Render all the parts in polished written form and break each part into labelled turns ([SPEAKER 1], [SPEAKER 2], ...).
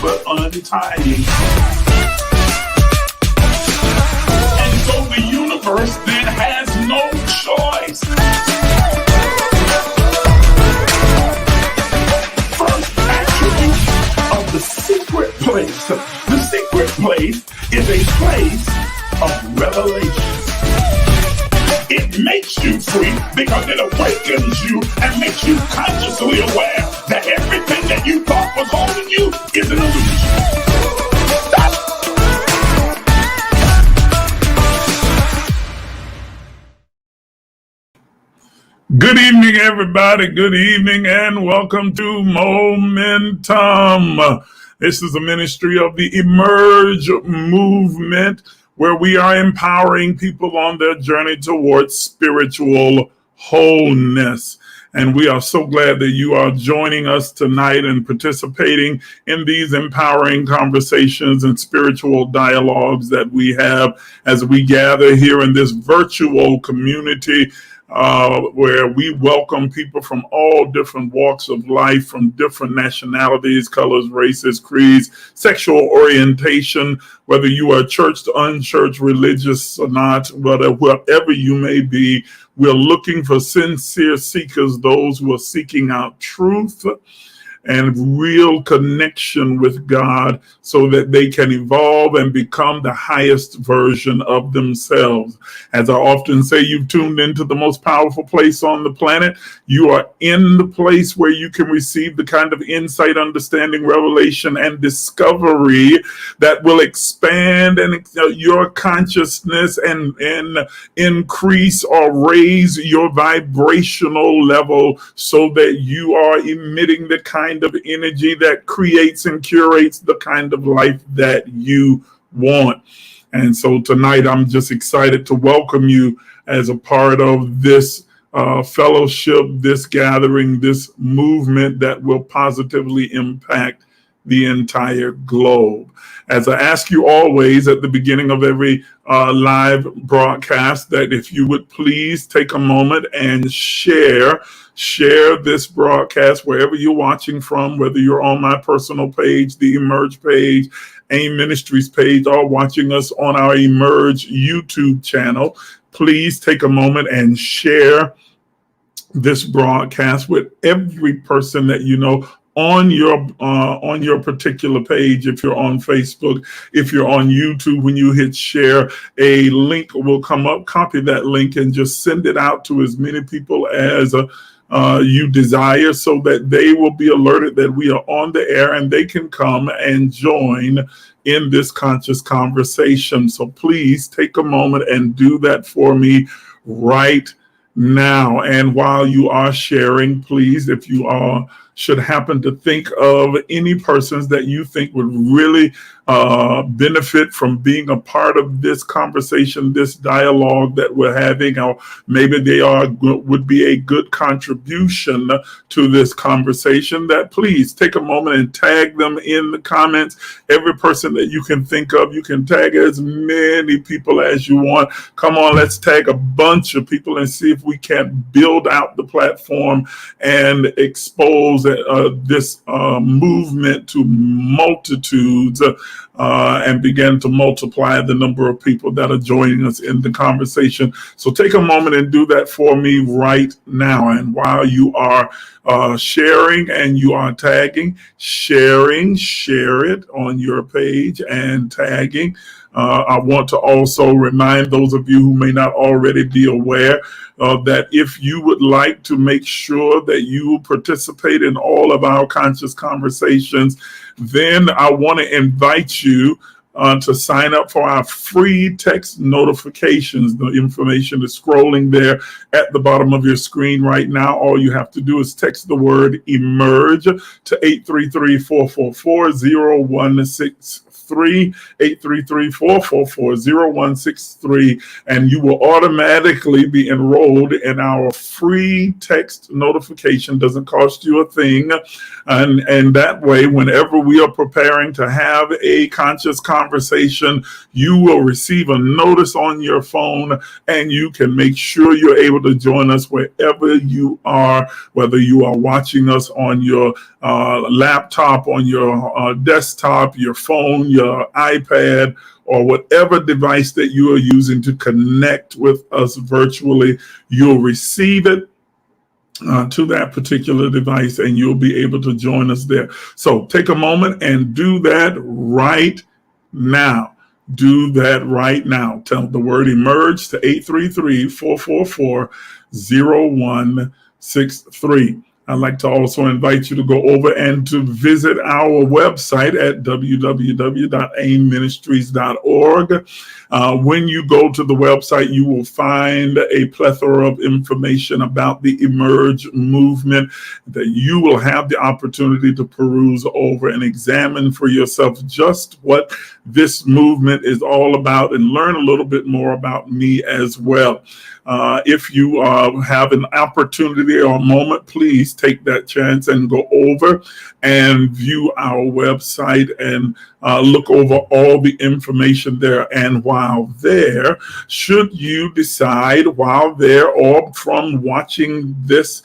[SPEAKER 1] But untying. And so the universe then has no choice. First attribute of the secret place. The secret place is a place of revelation. It makes you free because it awakens you and makes you consciously aware that everything that you thought was holding you is an illusion. Good evening, everybody. Good evening and welcome to Momentum. This is a ministry of the Emerge movement, where we are empowering people on their journey towards spiritual wholeness. And we are so glad that you are joining us tonight and participating in these empowering conversations and spiritual dialogues that we have as we gather here in this virtual community, where we welcome people from all different walks of life, from different nationalities, colors, races, creeds, sexual orientation, whether you are churched, unchurched, religious or not, whatever you may be. We're looking for sincere seekers, those who are seeking out truth and real connection with God so that they can evolve and become the highest version of themselves. As I often say, you've tuned into the most powerful place on the planet. You are in the place where you can receive the kind of insight, understanding, revelation, and discovery that will expand your consciousness and increase or raise your vibrational level so that you are emitting the kind of energy that creates and curates the kind of life that you want. And so tonight I'm just excited to welcome you as a part of this fellowship, this gathering, this movement that will positively impact the entire globe. As I ask you always at the beginning of every live broadcast, that if you would please take a moment and share this broadcast wherever you're watching from, whether you're on my personal page, the Emerge page, AIM Ministries page, or watching us on our Emerge YouTube channel. Please take a moment and share this broadcast with every person that you know on your particular page. If you're on Facebook, if you're on YouTube, when you hit share, a link will come up. Copy that link and just send it out to as many people as you desire, so that they will be alerted that we are on the air and they can come and join in this conscious conversation. So please take a moment and do that for me right now. And while you are sharing, please, if you should happen to think of any persons that you think would really benefit from being a part of this conversation, this dialogue that we're having, or maybe they would be a good contribution to this conversation, that please take a moment and tag them in the comments. Every person that you can think of, you can tag as many people as you want. Come on, let's tag a bunch of people and see if we can build out the platform and expose this movement to multitudes and begin to multiply the number of people that are joining us in the conversation. So take a moment and do that for me right now. And while you are sharing and you are tagging, share it on your page and tagging. I want to also remind those of you who may not already be aware that if you would like to make sure that you participate in all of our conscious conversations, then I want to invite you to sign up for our free text notifications. The information is scrolling there at the bottom of your screen right now. All you have to do is text the word emerge to 833-444-0163. 833-444-0163, and you will automatically be enrolled in our free text notification. Doesn't cost you a thing, and that way, whenever we are preparing to have a conscious conversation, you will receive a notice on your phone, and you can make sure you're able to join us wherever you are, whether you are watching us on your laptop, on your desktop, your phone, your iPad, or whatever device that you are using to connect with us virtually. You'll receive it to that particular device, and you'll be able to join us there. So take a moment and do that right now. Do that right now. Tell the word emerge to 833-444-0163. I'd like to also invite you to go over and to visit our website at www.aimministries.org. When you go to the website, you will find a plethora of information about the Emerge movement that you will have the opportunity to peruse over and examine for yourself just what this movement is all about, and learn a little bit more about me as well. If you have an opportunity or a moment, please take that chance and go over and view our website and look over all the information there. And while there, should you decide while there or from watching this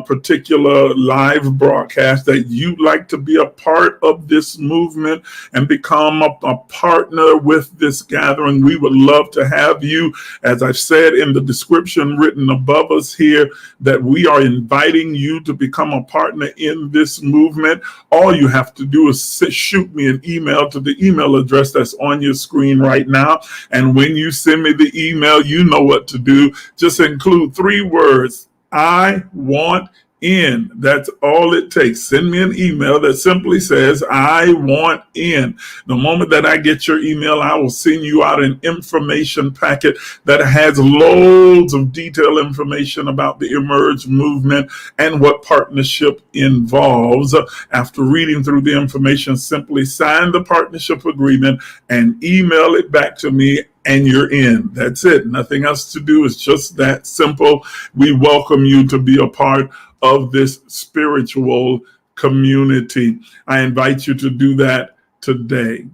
[SPEAKER 1] particular live broadcast that you'd like to be a part of this movement and become a partner with this gathering, we would love to have you. As I've said in the description written above us here, that we are inviting you to become a partner in this movement. All you have to do is shoot me an email to the email address that's on your screen right now. And when you send me the email, you know what to do. Just include 3 words: I want in. That's all it takes. Send me an email that simply says, I want in. The moment that I get your email, I will send you out an information packet that has loads of detailed information about the Emerge movement and what partnership involves. After reading through the information, simply sign the partnership agreement and email it back to me, and you're in. That's it. Nothing else to do. It's just that simple. We welcome you to be a part of this spiritual community. I invite you to do that today.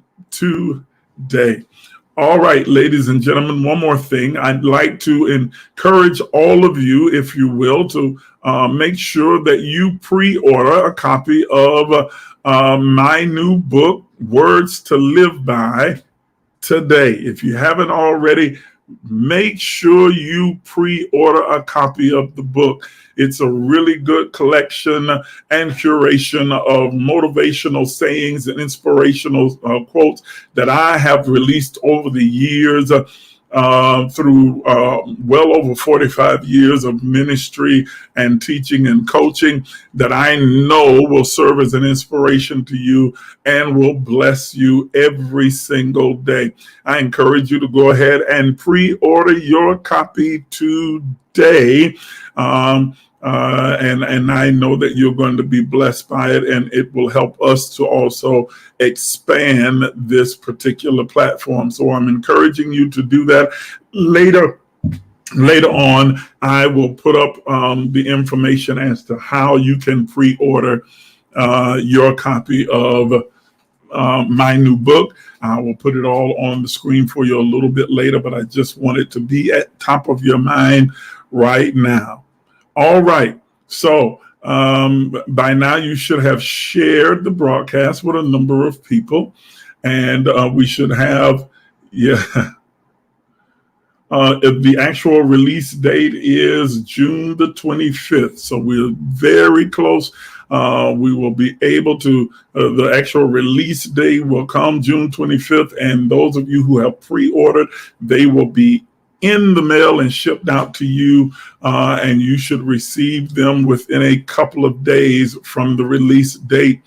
[SPEAKER 1] All right, ladies and gentlemen, one more thing. I'd like to encourage all of you, if you will, to make sure that you pre-order a copy of my new book, Words to Live By, today. If you haven't already, make sure you pre-order a copy of the book. It's a really good collection and curation of motivational sayings and inspirational quotes that I have released over the years through well over 45 years of ministry and teaching and coaching, that I know will serve as an inspiration to you and will bless you every single day. I encourage you to go ahead and pre-order your copy today. And I know that you're going to be blessed by it, and it will help us to also expand this particular platform. So I'm encouraging you to do that. Later on, I will put up the information as to how you can pre-order your copy of my new book. I will put it all on the screen for you a little bit later, but I just want it to be at top of your mind right now. All right. So by now you should have shared the broadcast with a number of people, and we should have, the actual release date is June the 25th. So we're very close. We will be able to, the actual release date will come June 25th. And those of you who have pre-ordered, they will be in the mail and shipped out to you, and you should receive them within a couple of days from the release date.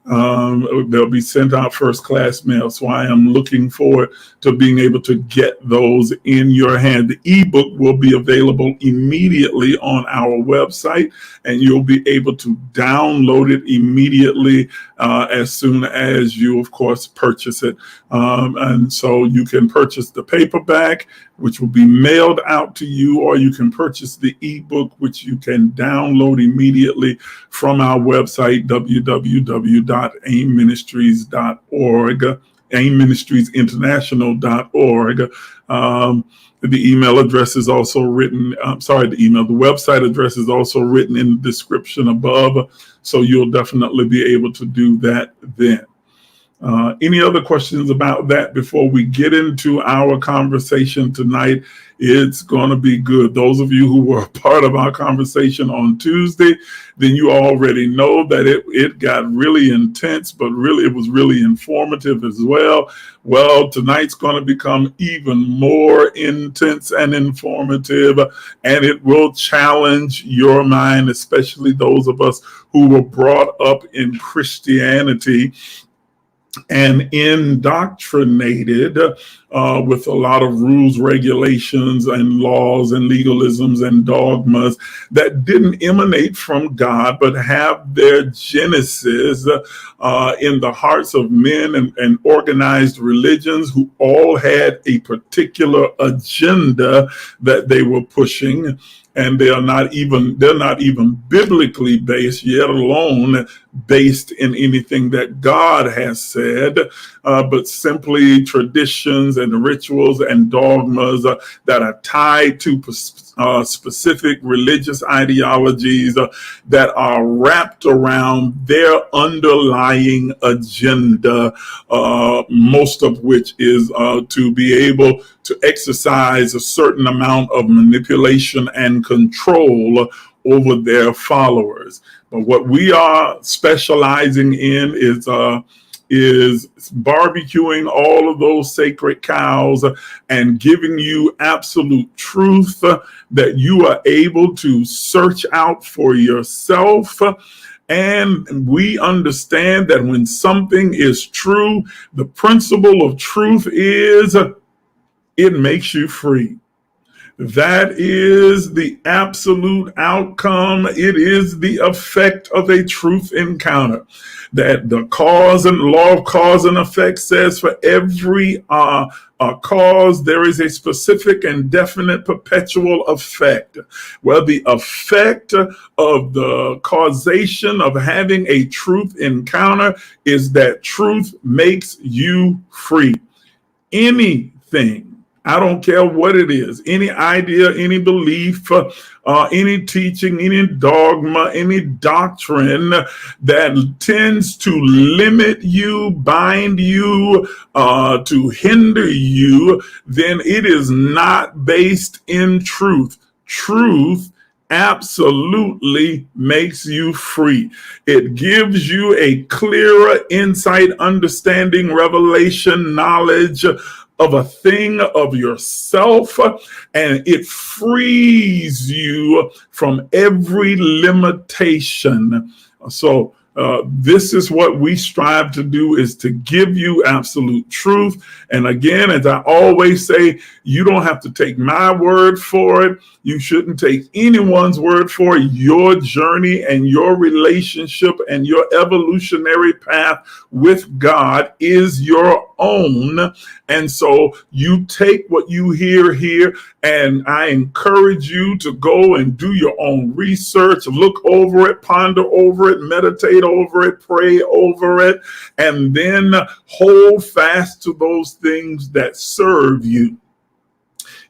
[SPEAKER 1] They'll be sent out first class mail. So I am looking forward to being able to get those in your hand. The ebook will be available immediately on our website, and you'll be able to download it immediately as soon as you, of course, purchase it. And so you can purchase the paperback, which will be mailed out to you, or you can purchase the ebook, which you can download immediately from our website, www.aimministries.org, aimministriesinternational.org. The email address is also written, the website address is also written in the description above, so you'll definitely be able to do that then. Any other questions about that before we get into our conversation tonight? It's going to be good. Those of you who were a part of our conversation on Tuesday, then you already know that it got really intense, but really it was really informative as well. Well, tonight's going to become even more intense and informative, and it will challenge your mind, especially those of us who were brought up in Christianity and indoctrinated with a lot of rules, regulations, and laws and legalisms and dogmas that didn't emanate from God, but have their genesis in the hearts of men and organized religions who all had a particular agenda that they were pushing. And they're not even biblically based, yet alone based in anything that God has said, but simply traditions and rituals and dogmas that are tied to specific religious ideologies that are wrapped around their underlying agenda, most of which is to be able to exercise a certain amount of manipulation and control over their followers. But what we are specializing in is barbecuing all of those sacred cows and giving you absolute truth that you are able to search out for yourself. And we understand that when something is true, the principle of truth is it makes you free. That is the absolute outcome. It is the effect of a truth encounter. That the cause and law of cause and effect says for every cause, there is a specific and definite perpetual effect. Well, the effect of the causation of having a truth encounter is that truth makes you free. Anything, I don't care what it is, any idea, any belief, any teaching, any dogma, any doctrine that tends to limit you, bind you, to hinder you, then it is not based in truth. Truth absolutely makes you free. It gives you a clearer insight, understanding, revelation, knowledge of a thing of yourself, and it frees you from every limitation. So this is what we strive to do, is to give you absolute truth. And again, as I always say, you don't have to take my word for it. You shouldn't take anyone's word for it. Your journey and your relationship and your evolutionary path with God is your own. And so you take what you hear here, and I encourage you to go and do your own research, look over it, ponder over it, meditate over it, pray over it, and then hold fast to those things that serve you.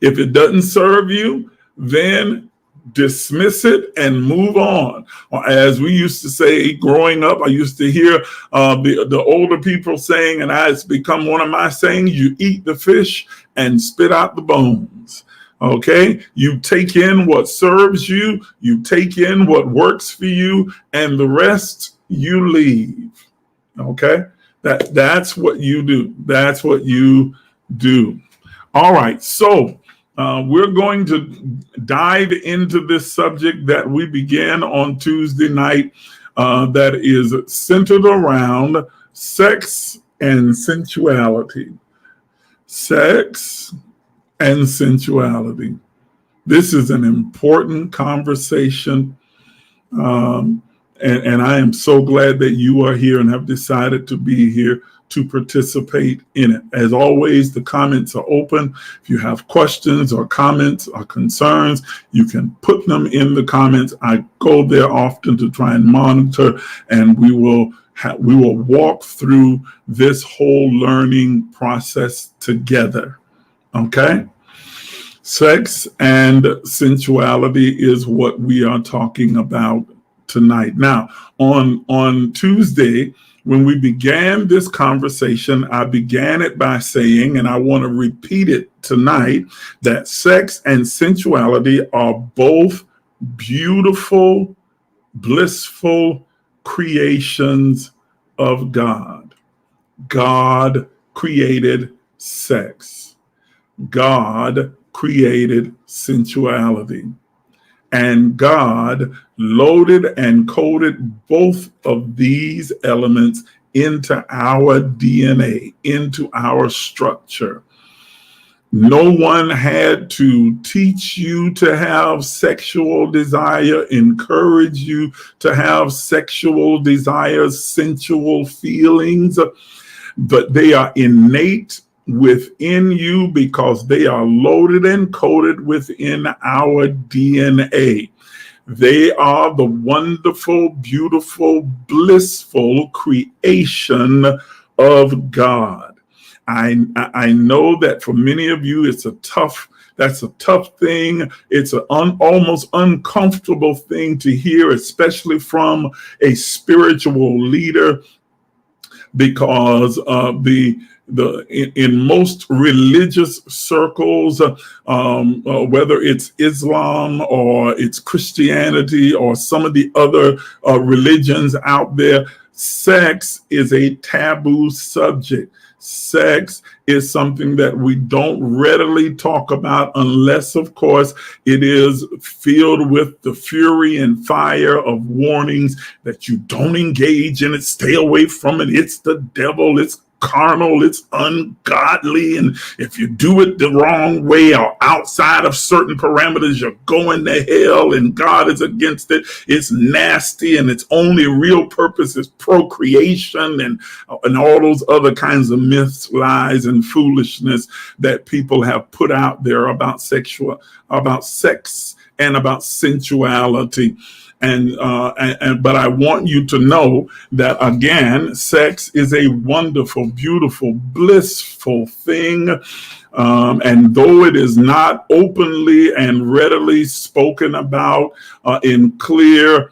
[SPEAKER 1] If it doesn't serve you, then dismiss it and move on. Or as we used to say growing up, I used to hear the older people saying, and it's become one of my sayings, you eat the fish and spit out the bones. Okay, you take in what serves you, you take in what works for you, and the rest you leave. Okay, that's what you do. That's what you do. All right, so we're going to dive into this subject that we began on Tuesday night. that is centered around sex and sensuality. Sex and sensuality. This is an important conversation. And I am so glad that you are here and have decided to be here to participate in it. As always, the comments are open. If you have questions or comments or concerns, you can put them in the comments. I go there often to try and monitor, and we will walk through this whole learning process together. Okay? Sex and sensuality is what we are talking about tonight. Now, on Tuesday, when we began this conversation, I began it by saying, and I want to repeat it tonight, that sex and sensuality are both beautiful, blissful creations of God. God created sex. God created sensuality. And God loaded and coded both of these elements into our DNA, into our structure. No one had to teach you to have sexual desire, encourage you to have sexual desires, sensual feelings, but they are innate within you because they are loaded and coded within our DNA. They are the wonderful, beautiful, blissful creation of God. I know that for many of you, that's a tough thing. It's an almost uncomfortable thing to hear, especially from a spiritual leader, because in most religious circles, whether it's Islam or it's Christianity or some of the other religions out there, sex is a taboo subject. Sex is something that we don't readily talk about unless, of course, it is filled with the fury and fire of warnings that you don't engage in it, stay away from it, it's the devil, it's carnal, it's ungodly, and if you do it the wrong way or outside of certain parameters, you're going to hell, and God is against it. It's nasty, and its only real purpose is procreation, and all those other kinds of myths, lies, and foolishness that people have put out there about sex and about sensuality. But I want you to know that, again, sex is a wonderful, beautiful, blissful thing. And though it is not openly and readily spoken about in clear,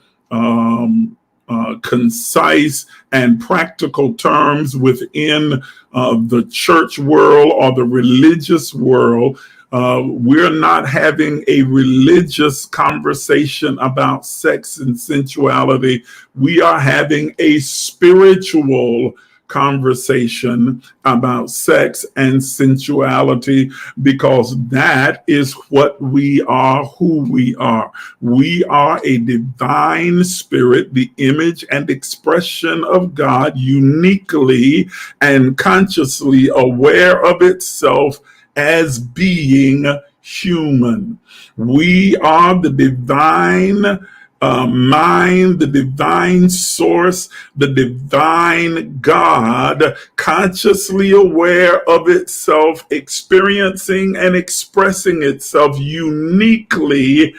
[SPEAKER 1] concise, and practical terms within the church world or the religious world, we're not having a religious conversation about sex and sensuality. We are having a spiritual conversation about sex and sensuality, because that is what we are, who we are. We are a divine spirit, the image and expression of God, uniquely and consciously aware of itself as being human. We are the divine mind, the divine source, the divine God, consciously aware of itself, experiencing and expressing itself uniquely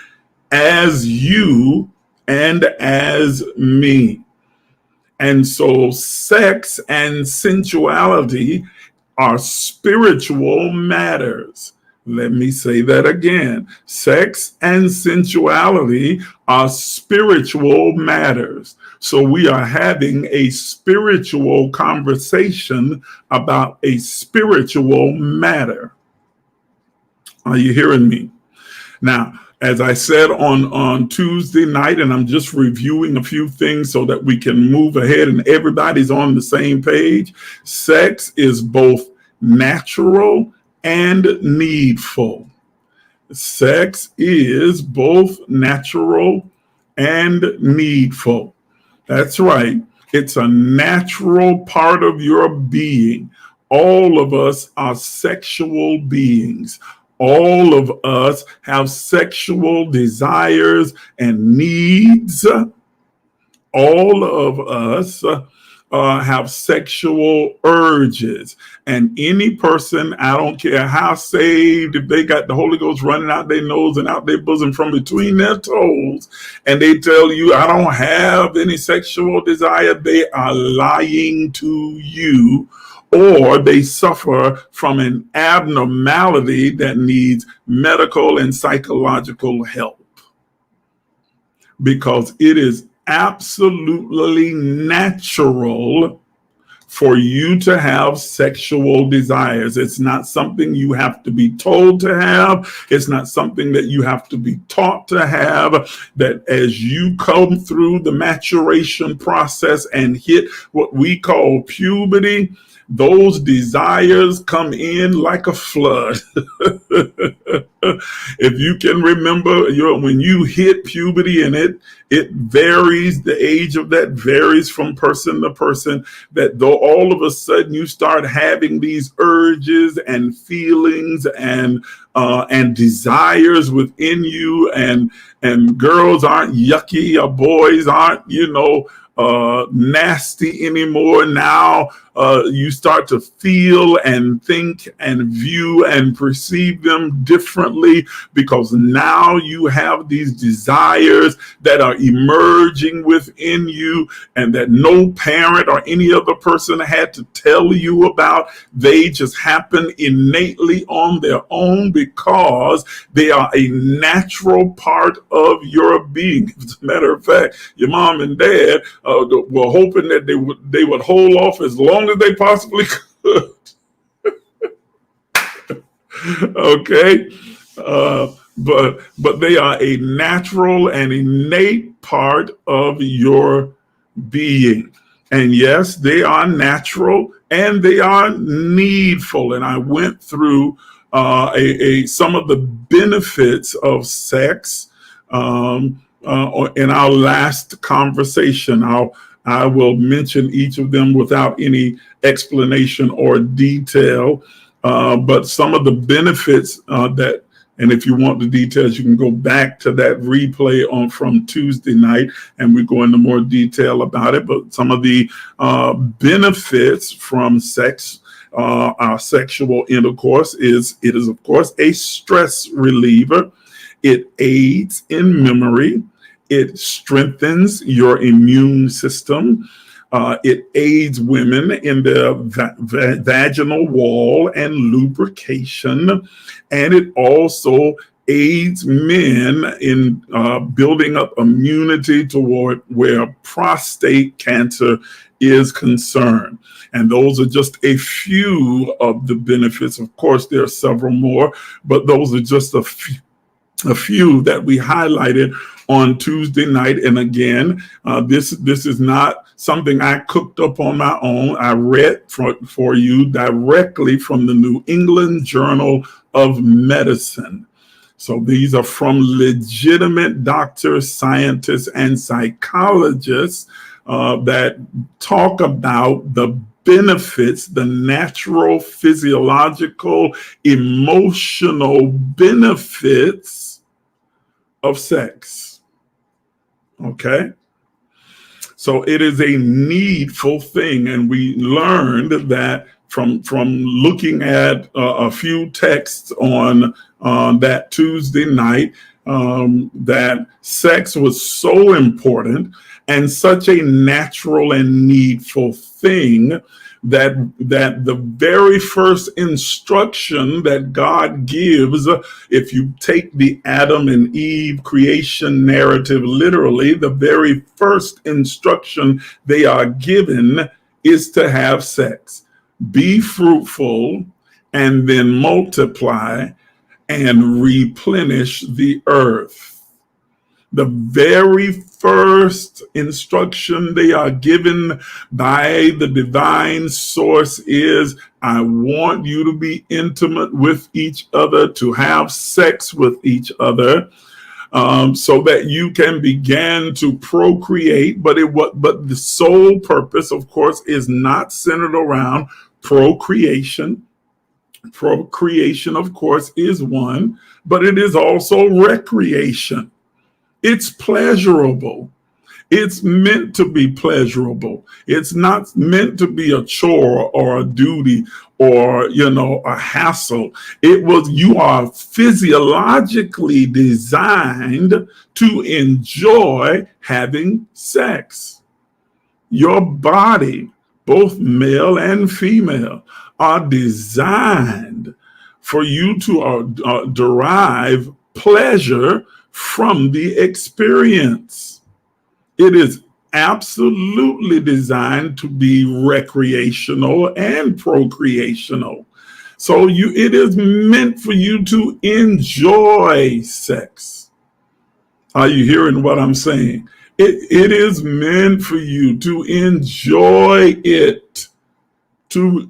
[SPEAKER 1] as you and as me. And so sex and sensuality are spiritual matters. Let me say that again. Sex and sensuality are spiritual matters. So we are having a spiritual conversation about a spiritual matter. Are you hearing me? Now, as I said on Tuesday night, and I'm just reviewing a few things so that we can move ahead and everybody's on the same page, sex is both natural and needful. Sex is both natural and needful. That's right. It's a natural part of your being. All of us are sexual beings. All of us have sexual desires and needs. All of us have sexual urges. And any person, I don't care how saved, if they got the Holy Ghost running out their nose and out their bosom from between their toes, and they tell you, I don't have any sexual desire, they are lying to you, or they suffer from an abnormality that needs medical and psychological help. Because it is absolutely natural for you to have sexual desires. It's not something you have to be told to have. It's not something that you have to be taught to have. That as you come through the maturation process and hit what we call puberty, those desires come in like a flood. If you can remember when you hit puberty, and it varies, the age of that varies from person to person, that though all of a sudden you start having these urges and feelings and desires within you, and girls aren't yucky, or boys aren't, nasty anymore. Now you start to feel and think and view and perceive them differently, because now you have these desires that are emerging within you, and that no parent or any other person had to tell you about. They just happen innately on their own, because they are a natural part of your being. As a matter of fact, your mom and dad were hoping that they would hold off as long as they possibly could. Okay, but they are a natural and innate part of your being. And yes, they are natural and they are needful. And I went through some of the benefits of sex in our last conversation. I will mention each of them without any explanation or detail. But some of the benefits and if you want the details, you can go back to that replay from Tuesday night, and we go into more detail about it. But some of the benefits from sex, our sexual intercourse, it is of course a stress reliever. It aids in memory. It strengthens your immune system. It aids women in their vaginal wall and lubrication. And it also aids men in building up immunity toward where prostate cancer is concerned. And those are just a few of the benefits. Of course, there are several more, but those are just a few that we highlighted on Tuesday night. And again, this is not something I cooked up on my own. I read for you directly from the New England Journal of Medicine. So these are from legitimate doctors, scientists, and psychologists that talk about the benefits, the natural, physiological, emotional benefits of sex. Okay? So it is a needful thing. And we learned that from looking at a few texts on that Tuesday night, that sex was so important and such a natural and needful thing that the very first instruction that God gives, if you take the Adam and Eve creation narrative literally, the very first instruction they are given is to have sex. Be fruitful and then multiply and replenish the earth. The very first instruction they are given by the divine source is, I want you to be intimate with each other, to have sex with each other. so that you can begin to procreate. But the sole purpose, of course, is not centered around procreation. Procreation, of course, is one, but it is also recreation. It's pleasurable. It's meant to be pleasurable. It's not meant to be a chore or a duty or, a hassle. You are physiologically designed to enjoy having sex. Your body, both male and female, are designed for you to derive pleasure from the experience. It is absolutely designed to be recreational and procreational. So it is meant for you to enjoy sex. Are you hearing what I'm saying? It is meant for you to enjoy it, to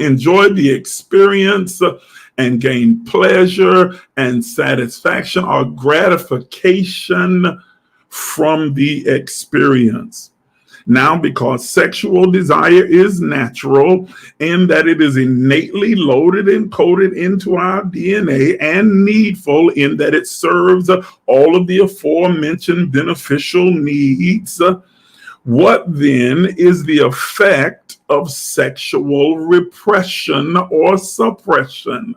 [SPEAKER 1] enjoy the experience and gain pleasure and satisfaction or gratification from the experience. Now, because sexual desire is natural in that it is innately loaded and coded into our DNA, and needful in that it serves all of the aforementioned beneficial needs, what then is the effect of sexual repression or suppression?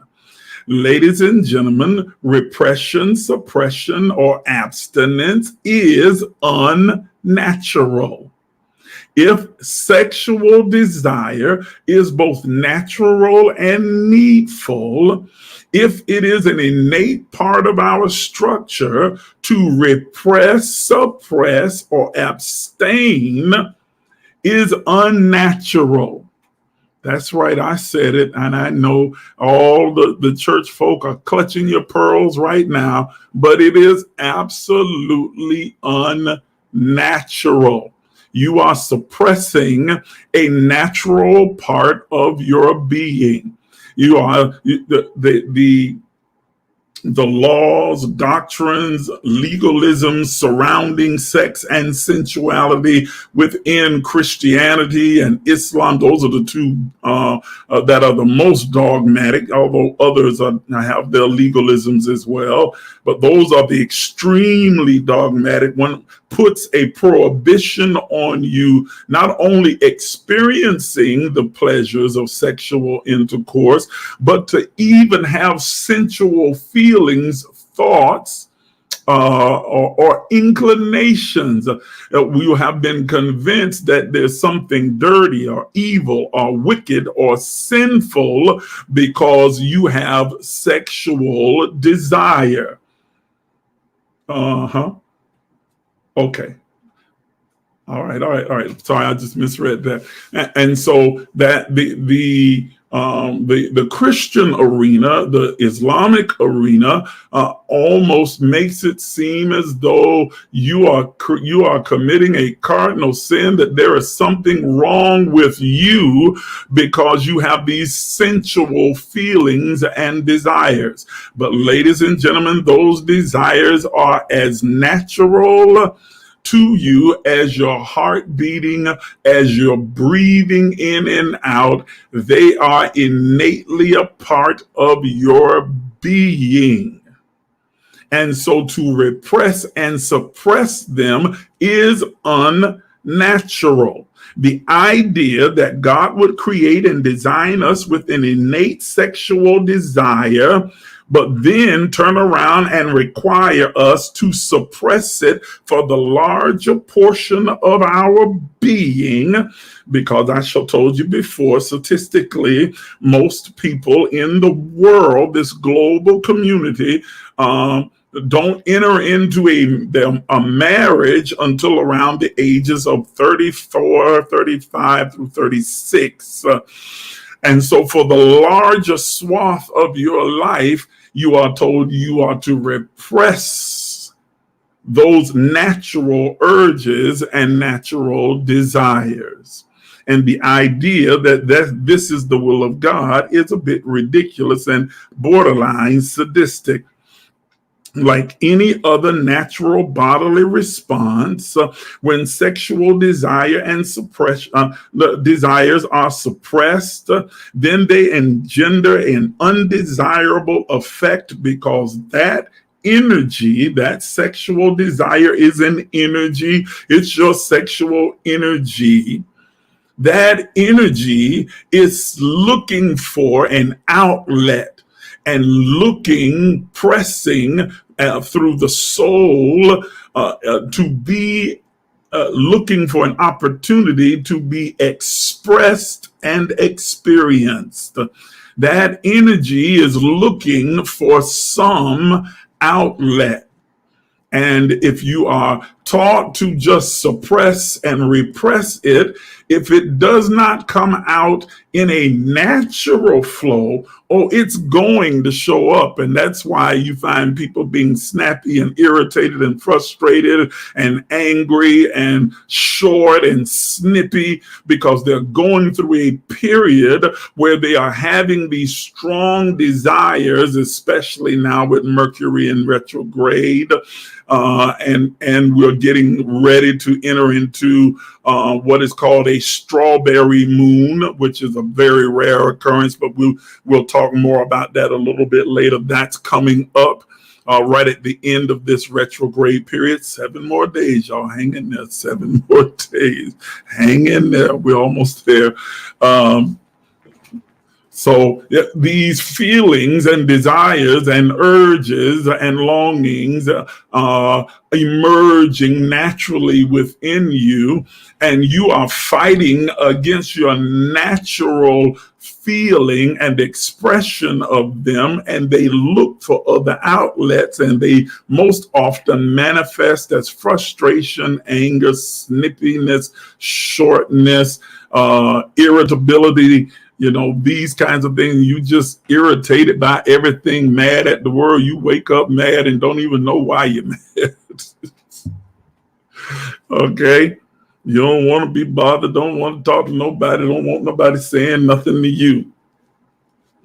[SPEAKER 1] Ladies and gentlemen, repression, suppression, or abstinence is unnatural. If sexual desire is both natural and needful, if it is an innate part of our structure to repress, suppress, or abstain, is unnatural. That's right, I said it, and I know all the church folk are clutching your pearls right now, but it is absolutely unnatural. You are suppressing a natural part of your being. You are the laws, doctrines, legalisms surrounding sex and sensuality within Christianity and Islam. Those are the two that are the most dogmatic, although others have their legalisms as well. But those are the extremely dogmatic. One puts a prohibition on you not only experiencing the pleasures of sexual intercourse, but to even have sensual feelings, thoughts, or inclinations. We have been convinced that there's something dirty or evil or wicked or sinful because you have sexual desire. Okay. All right. Sorry, I just misread that. And so that the Christian arena, the Islamic arena, almost makes it seem as though you are committing a cardinal sin, that there is something wrong with you because you have these sensual feelings and desires. But ladies and gentlemen, those desires are as natural to you as your heart beating, as you're breathing in and out. They are innately a part of your being. And so to repress and suppress them is unnatural. The idea that God would create and design us with an innate sexual desire, but then turn around and require us to suppress it for the larger portion of our being, because I told you before, statistically, most people in the world, this global community, don't enter into a marriage until around the ages of 34, 35 through 36. And so for the larger swath of your life, you are told you are to repress those natural urges and natural desires. And the idea that this is the will of God is a bit ridiculous and borderline sadistic. Like any other natural bodily response, when sexual desire and suppression, the desires are suppressed, then they engender an undesirable effect, because that energy, that sexual desire is an energy. It's your sexual energy. That energy is looking for an outlet and looking, pressing through the soul to be looking for an opportunity to be expressed and experienced. That energy is looking for some outlet. And if you are taught to just suppress and repress it, if it does not come out in a natural flow, it's going to show up. And that's why you find people being snappy and irritated and frustrated and angry and short and snippy, because they're going through a period where they are having these strong desires, especially now with Mercury in retrograde. And we're getting ready to enter into what is called a strawberry moon, which is a very rare occurrence, but we'll talk more about that a little bit later. That's coming up right at the end of this retrograde period. 7 more days, y'all. Hang in there. 7 more days. Hang in there. We're almost there. So these feelings and desires and urges and longings are emerging naturally within you, and you are fighting against your natural feeling and expression of them, and they look for other outlets, and they most often manifest as frustration, anger, snippiness, shortness, irritability. These kinds of things. You just irritated by everything, mad at the world. You wake up mad and don't even know why you're mad. Okay? You don't want to be bothered, don't want to talk to nobody, don't want nobody saying nothing to you.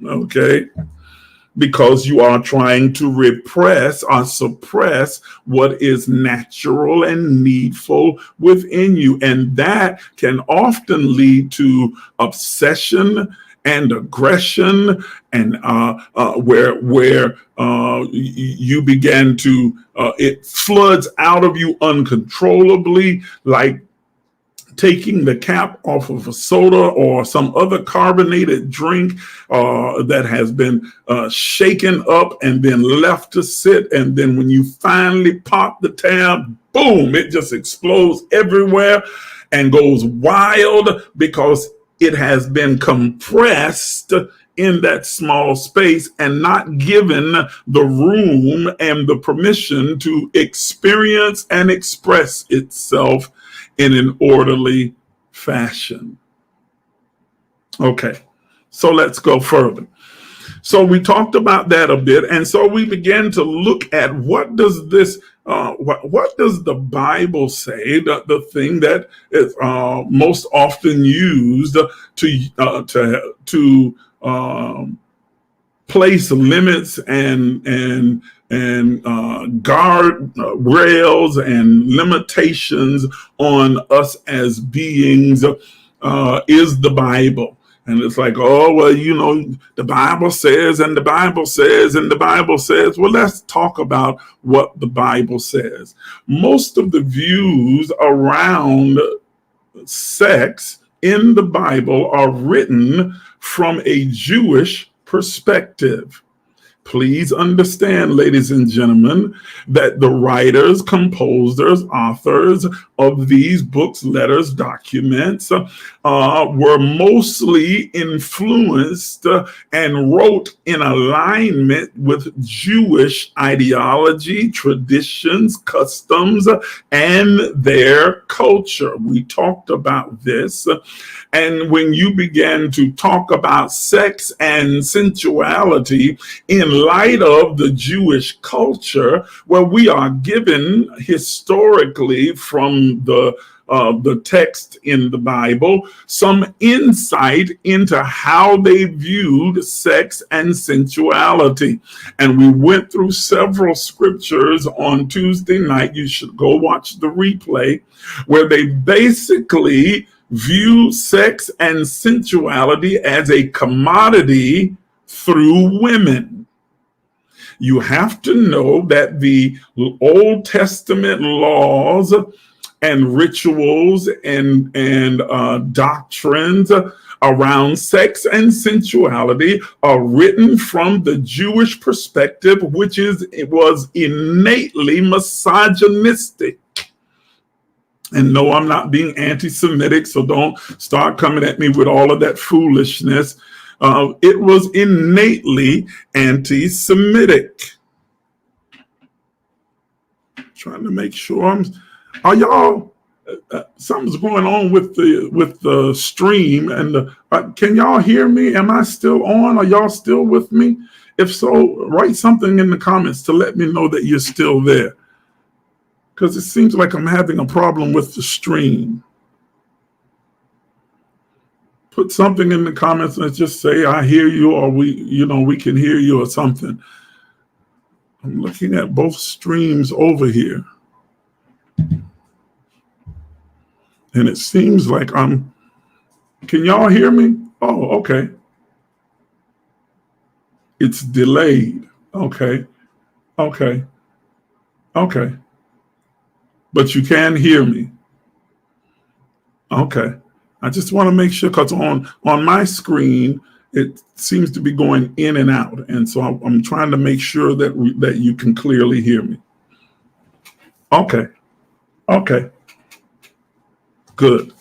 [SPEAKER 1] Okay? Because you are trying to repress or suppress what is natural and needful within you. And that can often lead to obsession and aggression, and where you begin to, it floods out of you uncontrollably, like taking the cap off of a soda or some other carbonated drink that has been shaken up and then left to sit. And then when you finally pop the tab, boom, it just explodes everywhere and goes wild, because it has been compressed in that small space and not given the room and the permission to experience and express itself in an orderly fashion. Okay, so let's go further. So we talked about that a bit, and so we began to look at what does this, what does the Bible say? The thing that is most often used to place limits and guard rails and limitations on us as beings is the Bible. And it's like, oh, well, the Bible says, and the Bible says, and the Bible says. Well, let's talk about what the Bible says. Most of the views around sex in the Bible are written from a Jewish perspective. Please understand, ladies and gentlemen, that the writers, composers, authors of these books, letters, documents were mostly influenced and wrote in alignment with Jewish ideology, traditions, customs, and their culture. We talked about this. And when you began to talk about sex and sensuality in light of the Jewish culture, where we are given historically from the text in the Bible some insight into how they viewed sex and sensuality. And we went through several scriptures on Tuesday night. You should go watch the replay, where they basically view sex and sensuality as a commodity through women. You have to know that the Old Testament laws and rituals and doctrines around sex and sensuality are written from the Jewish perspective, it was innately misogynistic. And no, I'm not being anti-Semitic, so don't start coming at me with all of that foolishness. It was innately anti-Semitic. Trying to make sure are y'all? Something's going on with the stream, and can y'all hear me? Am I still on? Are y'all still with me? If so, write something in the comments to let me know that you're still there, because it seems like I'm having a problem with the stream. Put something in the comments and just say, I hear you, or we can hear you, or something. I'm looking at both streams over here, and it seems like can y'all hear me? Oh, okay. It's delayed. Okay. But you can hear me. Okay. I just want to make sure, because on my screen, it seems to be going in and out. And so I'm trying to make sure that you can clearly hear me. Okay. Good.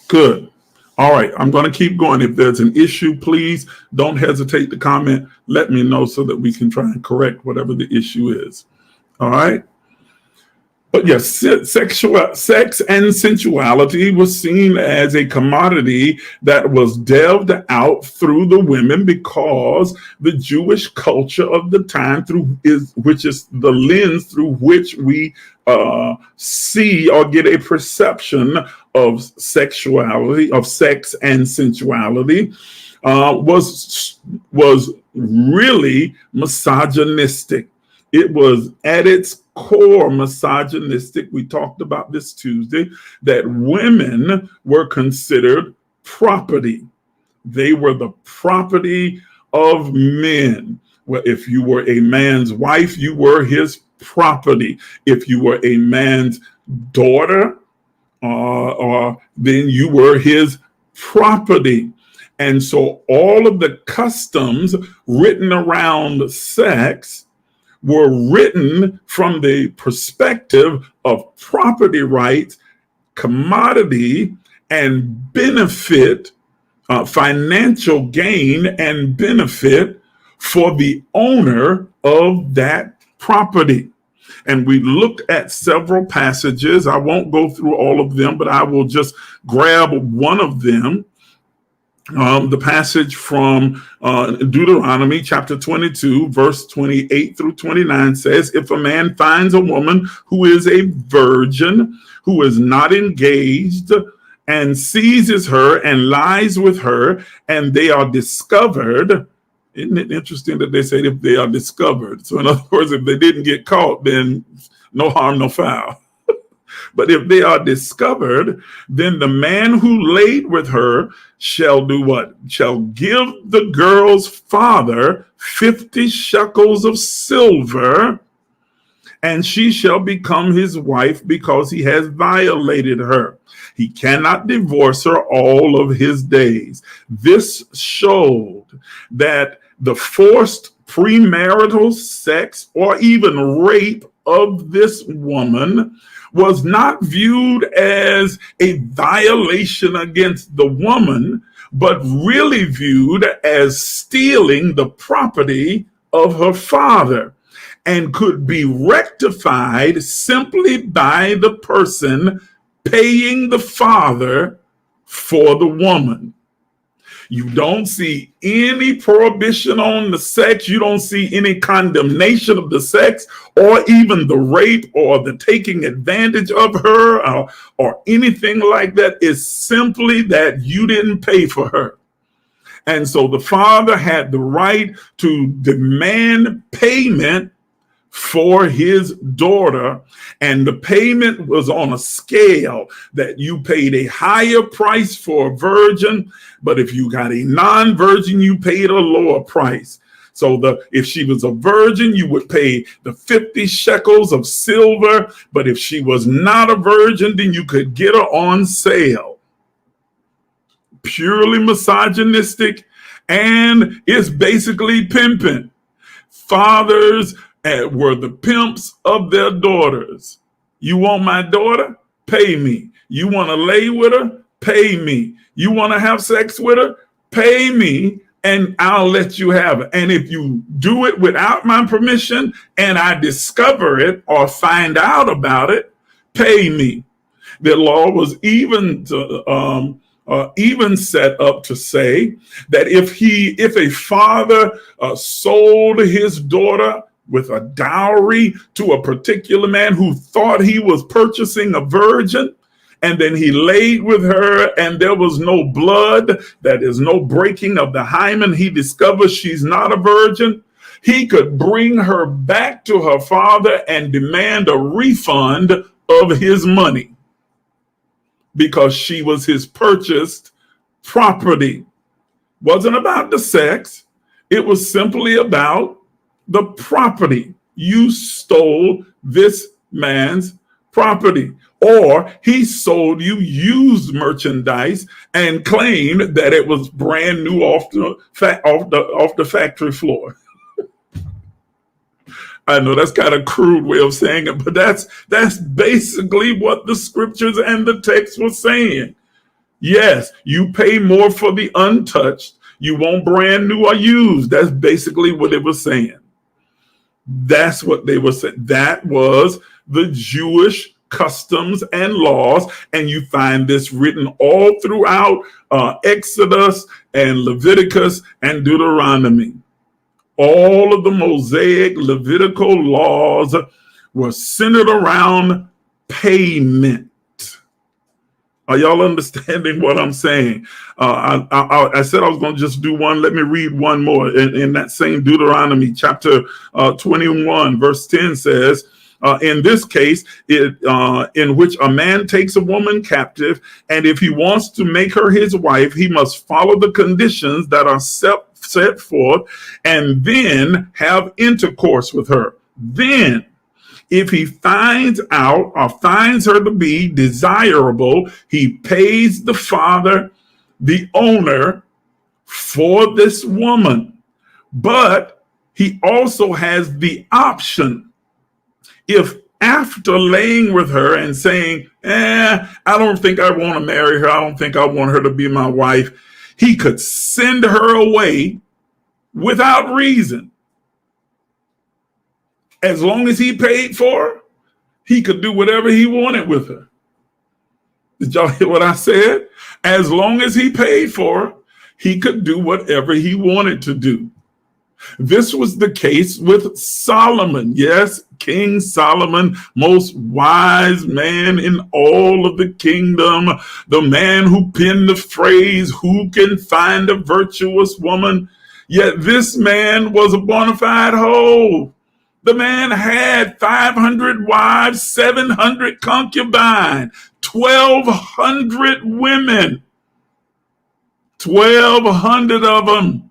[SPEAKER 1] All right. I'm going to keep going. If there's an issue, please don't hesitate to comment. Let me know so that we can try and correct whatever the issue is. All right. But yes, sex and sensuality was seen as a commodity that was delved out through the women, because the Jewish culture of the time, which is the lens through which we see or get a perception of sexuality, of sex and sensuality, was really misogynistic. It was at its core misogynistic. We talked about this Tuesday, that women were considered property. They were the property of men. Well, if you were a man's wife, you were his property. If you were a man's daughter, then you were his property. And so all of the customs written around sex were written from the perspective of property rights, commodity, and benefit, financial gain and benefit for the owner of that property. And we looked at several passages. I won't go through all of them, but I will just grab one of them. The passage from Deuteronomy chapter 22, verse 28 through 29 says, if a man finds a woman who is a virgin, who is not engaged, and seizes her and lies with her, and they are discovered. Isn't it interesting that they say if they are discovered? So in other words, if they didn't get caught, then no harm, no foul. But if they are discovered, then the man who laid with her shall do what? Shall give the girl's father 50 shekels of silver, and she shall become his wife because he has violated her. He cannot divorce her all of his days. This showed that the forced premarital sex or even rape of this woman was not viewed as a violation against the woman, but really viewed as stealing the property of her father, and could be rectified simply by the person paying the father for the woman. You don't see any prohibition on the sex. You don't see any condemnation of the sex or even the rape or the taking advantage of her or anything like that. It's simply that you didn't pay for her. And so the father had the right to demand payment for his daughter, and the payment was on a scale that you paid a higher price for a virgin, but if you got a non-virgin, you paid a lower price. So if she was a virgin, you would pay the 50 shekels of silver, but if she was not a virgin, then you could get her on sale. Purely misogynistic, and it's basically pimping. Fathers were the pimps of their daughters. You want my daughter? Pay me. You want to lay with her? Pay me. You want to have sex with her? Pay me, and I'll let you have it. And if you do it without my permission and I discover it or find out about it, pay me. The law was even set up to say that if a father sold his daughter with a dowry to a particular man who thought he was purchasing a virgin, and then he laid with her and there was no blood, that is no breaking of the hymen, he discovers she's not a virgin, he could bring her back to her father and demand a refund of his money because she was his purchased property. Wasn't about the sex. It was simply about the property. You stole this man's property, or he sold you used merchandise and claimed that it was brand new off the factory floor. I know that's kind of crude way of saying it, but that's basically what the scriptures and the text was saying. Yes, you pay more for the untouched. You want brand new or used. That's basically what it was saying. That's what they were saying. That was the Jewish customs and laws. And you find this written all throughout Exodus and Leviticus and Deuteronomy. All of the Mosaic Levitical laws were centered around payment. Are y'all understanding what I'm saying? I said I was going to just do one. Let me read one more. In that same Deuteronomy chapter 21, verse 10 says, in this case, in which a man takes a woman captive, and if he wants to make her his wife, he must follow the conditions that are set forth and then have intercourse with her. Then, if he finds out or finds her to be desirable, he pays the father, the owner, for this woman. But he also has the option, if after laying with her and saying, I don't think I want to marry her, I don't think I want her to be my wife, he could send her away without reason. As long as he paid for her, he could do whatever he wanted with her. Did y'all hear what I said? As long as he paid for her, he could do whatever he wanted to do. This was the case with Solomon. Yes, King Solomon, most wise man in all of the kingdom, the man who penned the phrase, "Who can find a virtuous woman?" Yet this man was a bona fide hoe. The man had 500 wives, 700 concubines, 1,200 women, 1,200 of them.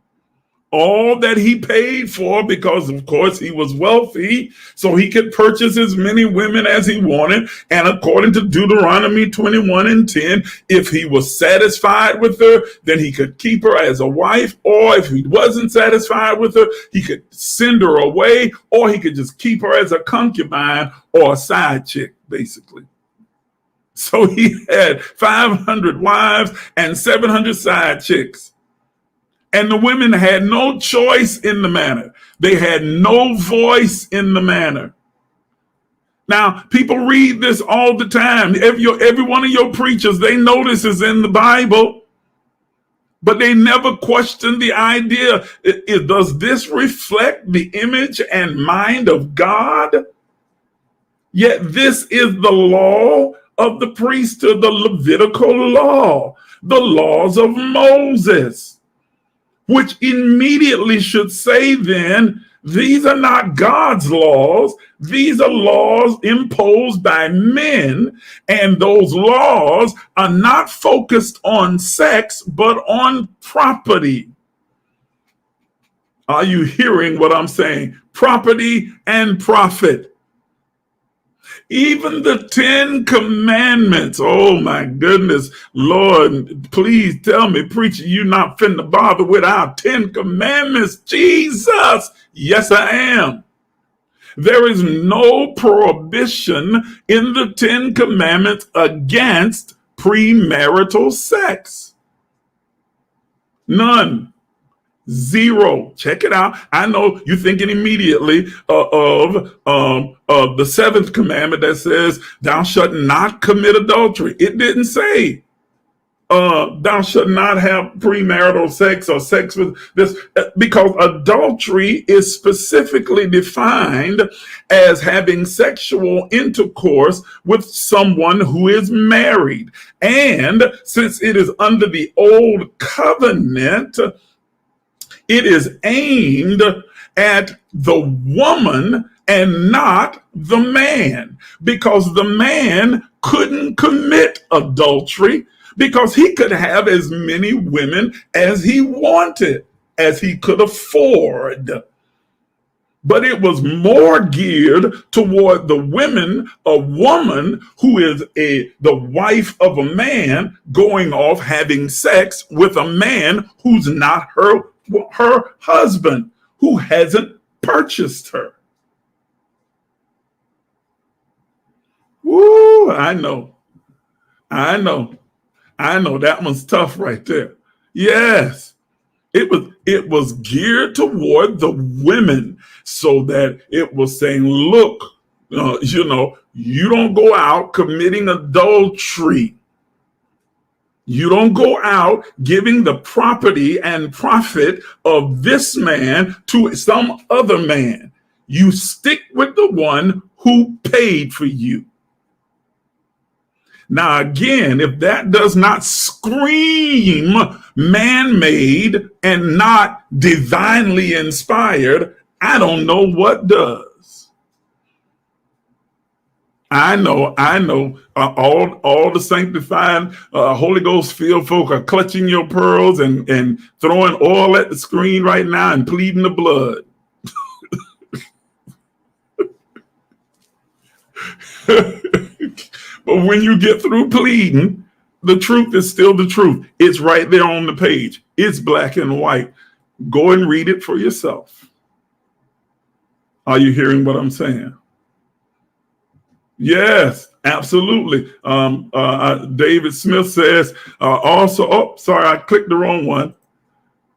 [SPEAKER 1] All that he paid for, because of course he was wealthy, so he could purchase as many women as he wanted. And according to Deuteronomy 21 and 10, if he was satisfied with her, then he could keep her as a wife. Or if he wasn't satisfied with her, he could send her away, or he could just keep her as a concubine or a side chick, basically. So he had 500 wives and 700 side chicks. And the women had no choice in the matter. They had no voice in the matter. Now, people read this all the time. Every one of your preachers, they know this is in the Bible. But they never questioned the idea. Does this reflect the image and mind of God? Yet this is the law of the priesthood, the Levitical law, the laws of Moses, which immediately should say then, these are not God's laws. These are laws imposed by men, and those laws are not focused on sex, but on property. Are you hearing what I'm saying? Property and profit. Even the 10 commandments. Oh my goodness, Lord, please tell me, preacher, you not finna bother with our 10 commandments. Jesus, yes, I am. There is no prohibition in the 10 commandments against premarital sex. None. Zero. Check it out. I know you're thinking immediately of the 7th commandment that says, thou shalt not commit adultery. It didn't say, thou shalt not have premarital sex or sex with this, because adultery is specifically defined as having sexual intercourse with someone who is married. And since it is under the old covenant, it is aimed at the woman and not the man, because the man couldn't commit adultery because he could have as many women as he wanted, as he could afford. But it was more geared toward the women, a woman who is the wife of a man going off having sex with a man who's not her husband, who hasn't purchased her. Woo, I know that one's tough right there. Yes, it was geared toward the women, so that it was saying, look, you don't go out committing adultery. You don't go out giving the property and profit of this man to some other man. You stick with the one who paid for you. Now, again, if that does not scream man-made and not divinely inspired, I don't know what does. I know. All the sanctified Holy Ghost filled folk are clutching your pearls and throwing oil at the screen right now and pleading the blood. But when you get through pleading, the truth is still the truth. It's right there on the page. It's black and white. Go and read it for yourself. Are you hearing what I'm saying? Yes, absolutely. David Smith says also, sorry, I clicked the wrong one.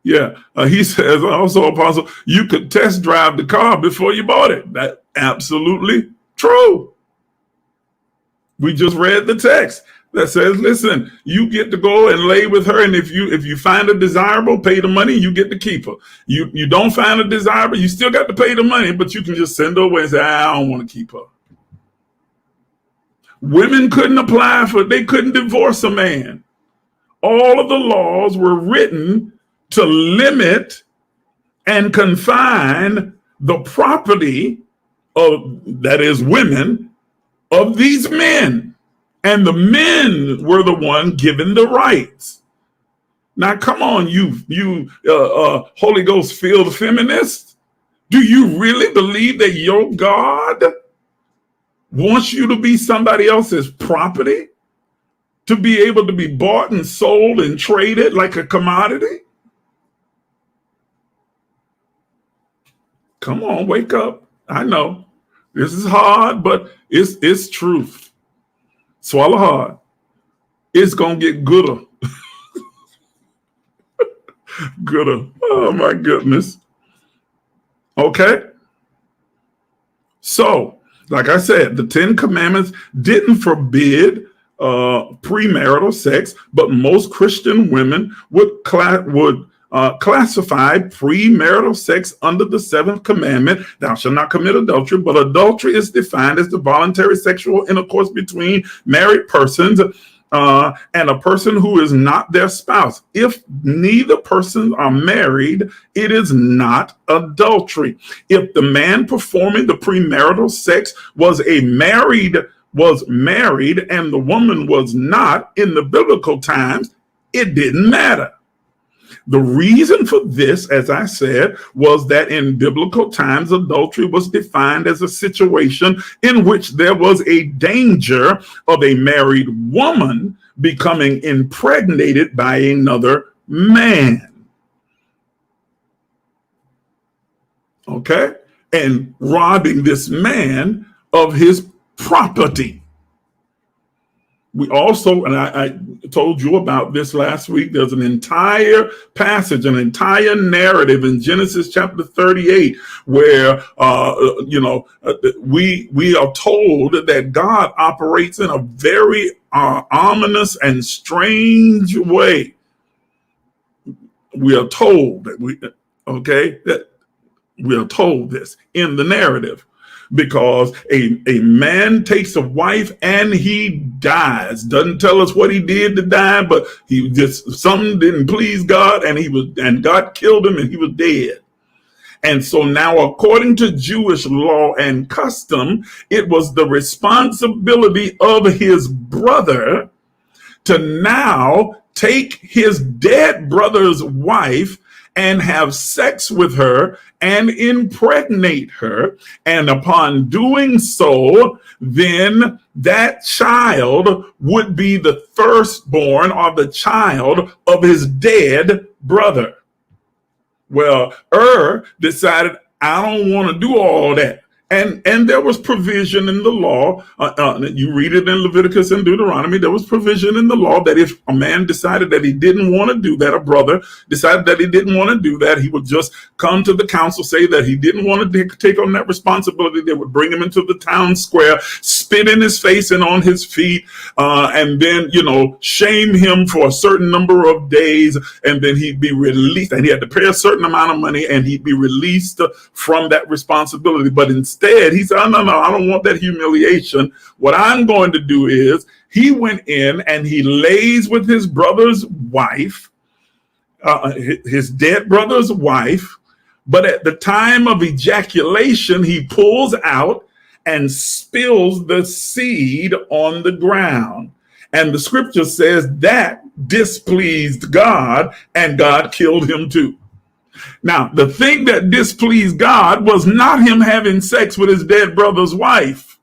[SPEAKER 1] Yeah, he says also, Apostle, you could test drive the car before you bought it. That's absolutely true. We just read the text that says, listen, you get to go and lay with her, and if you find her desirable, pay the money, you get to keep her. You don't find her desirable, you still got to pay the money, but you can just send her away and say, I don't want to keep her. Women couldn't they couldn't divorce a man. All of the laws were written to limit and confine the property of, that is women, of these men. And the men were the one given the rights. Now, come on, you Holy Ghost filled feminists. Do you really believe that your God wants you to be somebody else's property? To be able to be bought and sold and traded like a commodity? Come on, wake up. I know this is hard, but it's truth. Swallow hard. It's going to get gooder. Gooder. Oh, my goodness. Okay. So, like I said, the 10 Commandments didn't forbid premarital sex, but most Christian women would classify premarital sex under the seventh commandment, thou shalt not commit adultery, but adultery is defined as the voluntary sexual intercourse between married persons and a person who is not their spouse. If neither person are married, it is not adultery. If the man performing the premarital sex was married and the woman was not in the biblical times, it didn't matter. The reason for this, as I said, was that in biblical times, adultery was defined as a situation in which there was a danger of a married woman becoming impregnated by another man. Okay? And robbing this man of his property. We also, and I told you about this last week, there's an entire passage, an entire narrative in Genesis chapter 38 where, we are told that God operates in a very ominous and strange way. We are told that we are told this in the narrative. Because a man takes a wife and he dies. Doesn't tell us what he did to die, but he just something didn't please God, and God killed him and he was dead. And so now, according to Jewish law and custom, it was the responsibility of his brother to now take his dead brother's wife and have sex with her and impregnate her. And upon doing so, then that child would be the firstborn or the child of his dead brother. Well, decided, I don't want to do all that. And there was provision in the law. You read it in Leviticus and Deuteronomy. There was provision in the law that if a man decided that he didn't want to do that, a brother decided that he didn't want to do that, he would just come to the council, say that he didn't want to take on that responsibility. They would bring him into the town square, spit in his face and on his feet, and then, shame him for a certain number of days, and then he'd be released. And he had to pay a certain amount of money, and he'd be released from that responsibility. But instead, he said, no, I don't want that humiliation. What I'm going to do is, he went in and he lays with his brother's wife, his dead brother's wife. But at the time of ejaculation, he pulls out and spills the seed on the ground. And the scripture says that displeased God, and God killed him too. Now, the thing that displeased God was not him having sex with his dead brother's wife.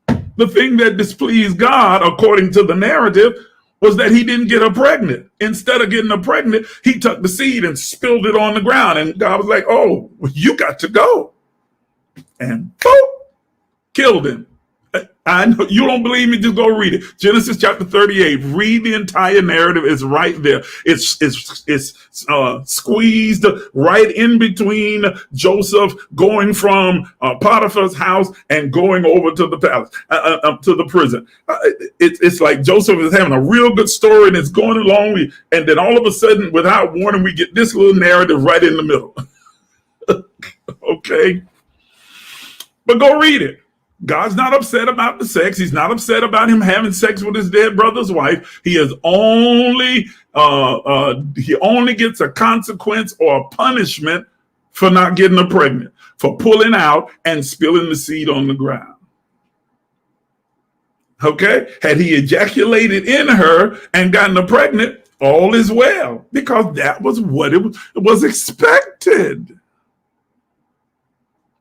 [SPEAKER 1] The thing that displeased God, according to the narrative, was that he didn't get her pregnant. Instead of getting her pregnant, he took the seed and spilled it on the ground. And God was like, oh, you got to go. And boom, killed him. I know you don't believe me, just go read it. Genesis chapter 38. Read the entire narrative. It's right there. It's squeezed right in between Joseph going from Potiphar's house and going over to the palace, to the prison. It's like Joseph is having a real good story and it's going along. And then all of a sudden, without warning, we get this little narrative right in the middle. Okay. But go read it. God's not upset about the sex. He's not upset about him having sex with his dead brother's wife. He is only gets a consequence or a punishment for not getting her pregnant, for pulling out and spilling the seed on the ground. Okay? Had he ejaculated in her and gotten her pregnant, all is well, because that was what it was expected.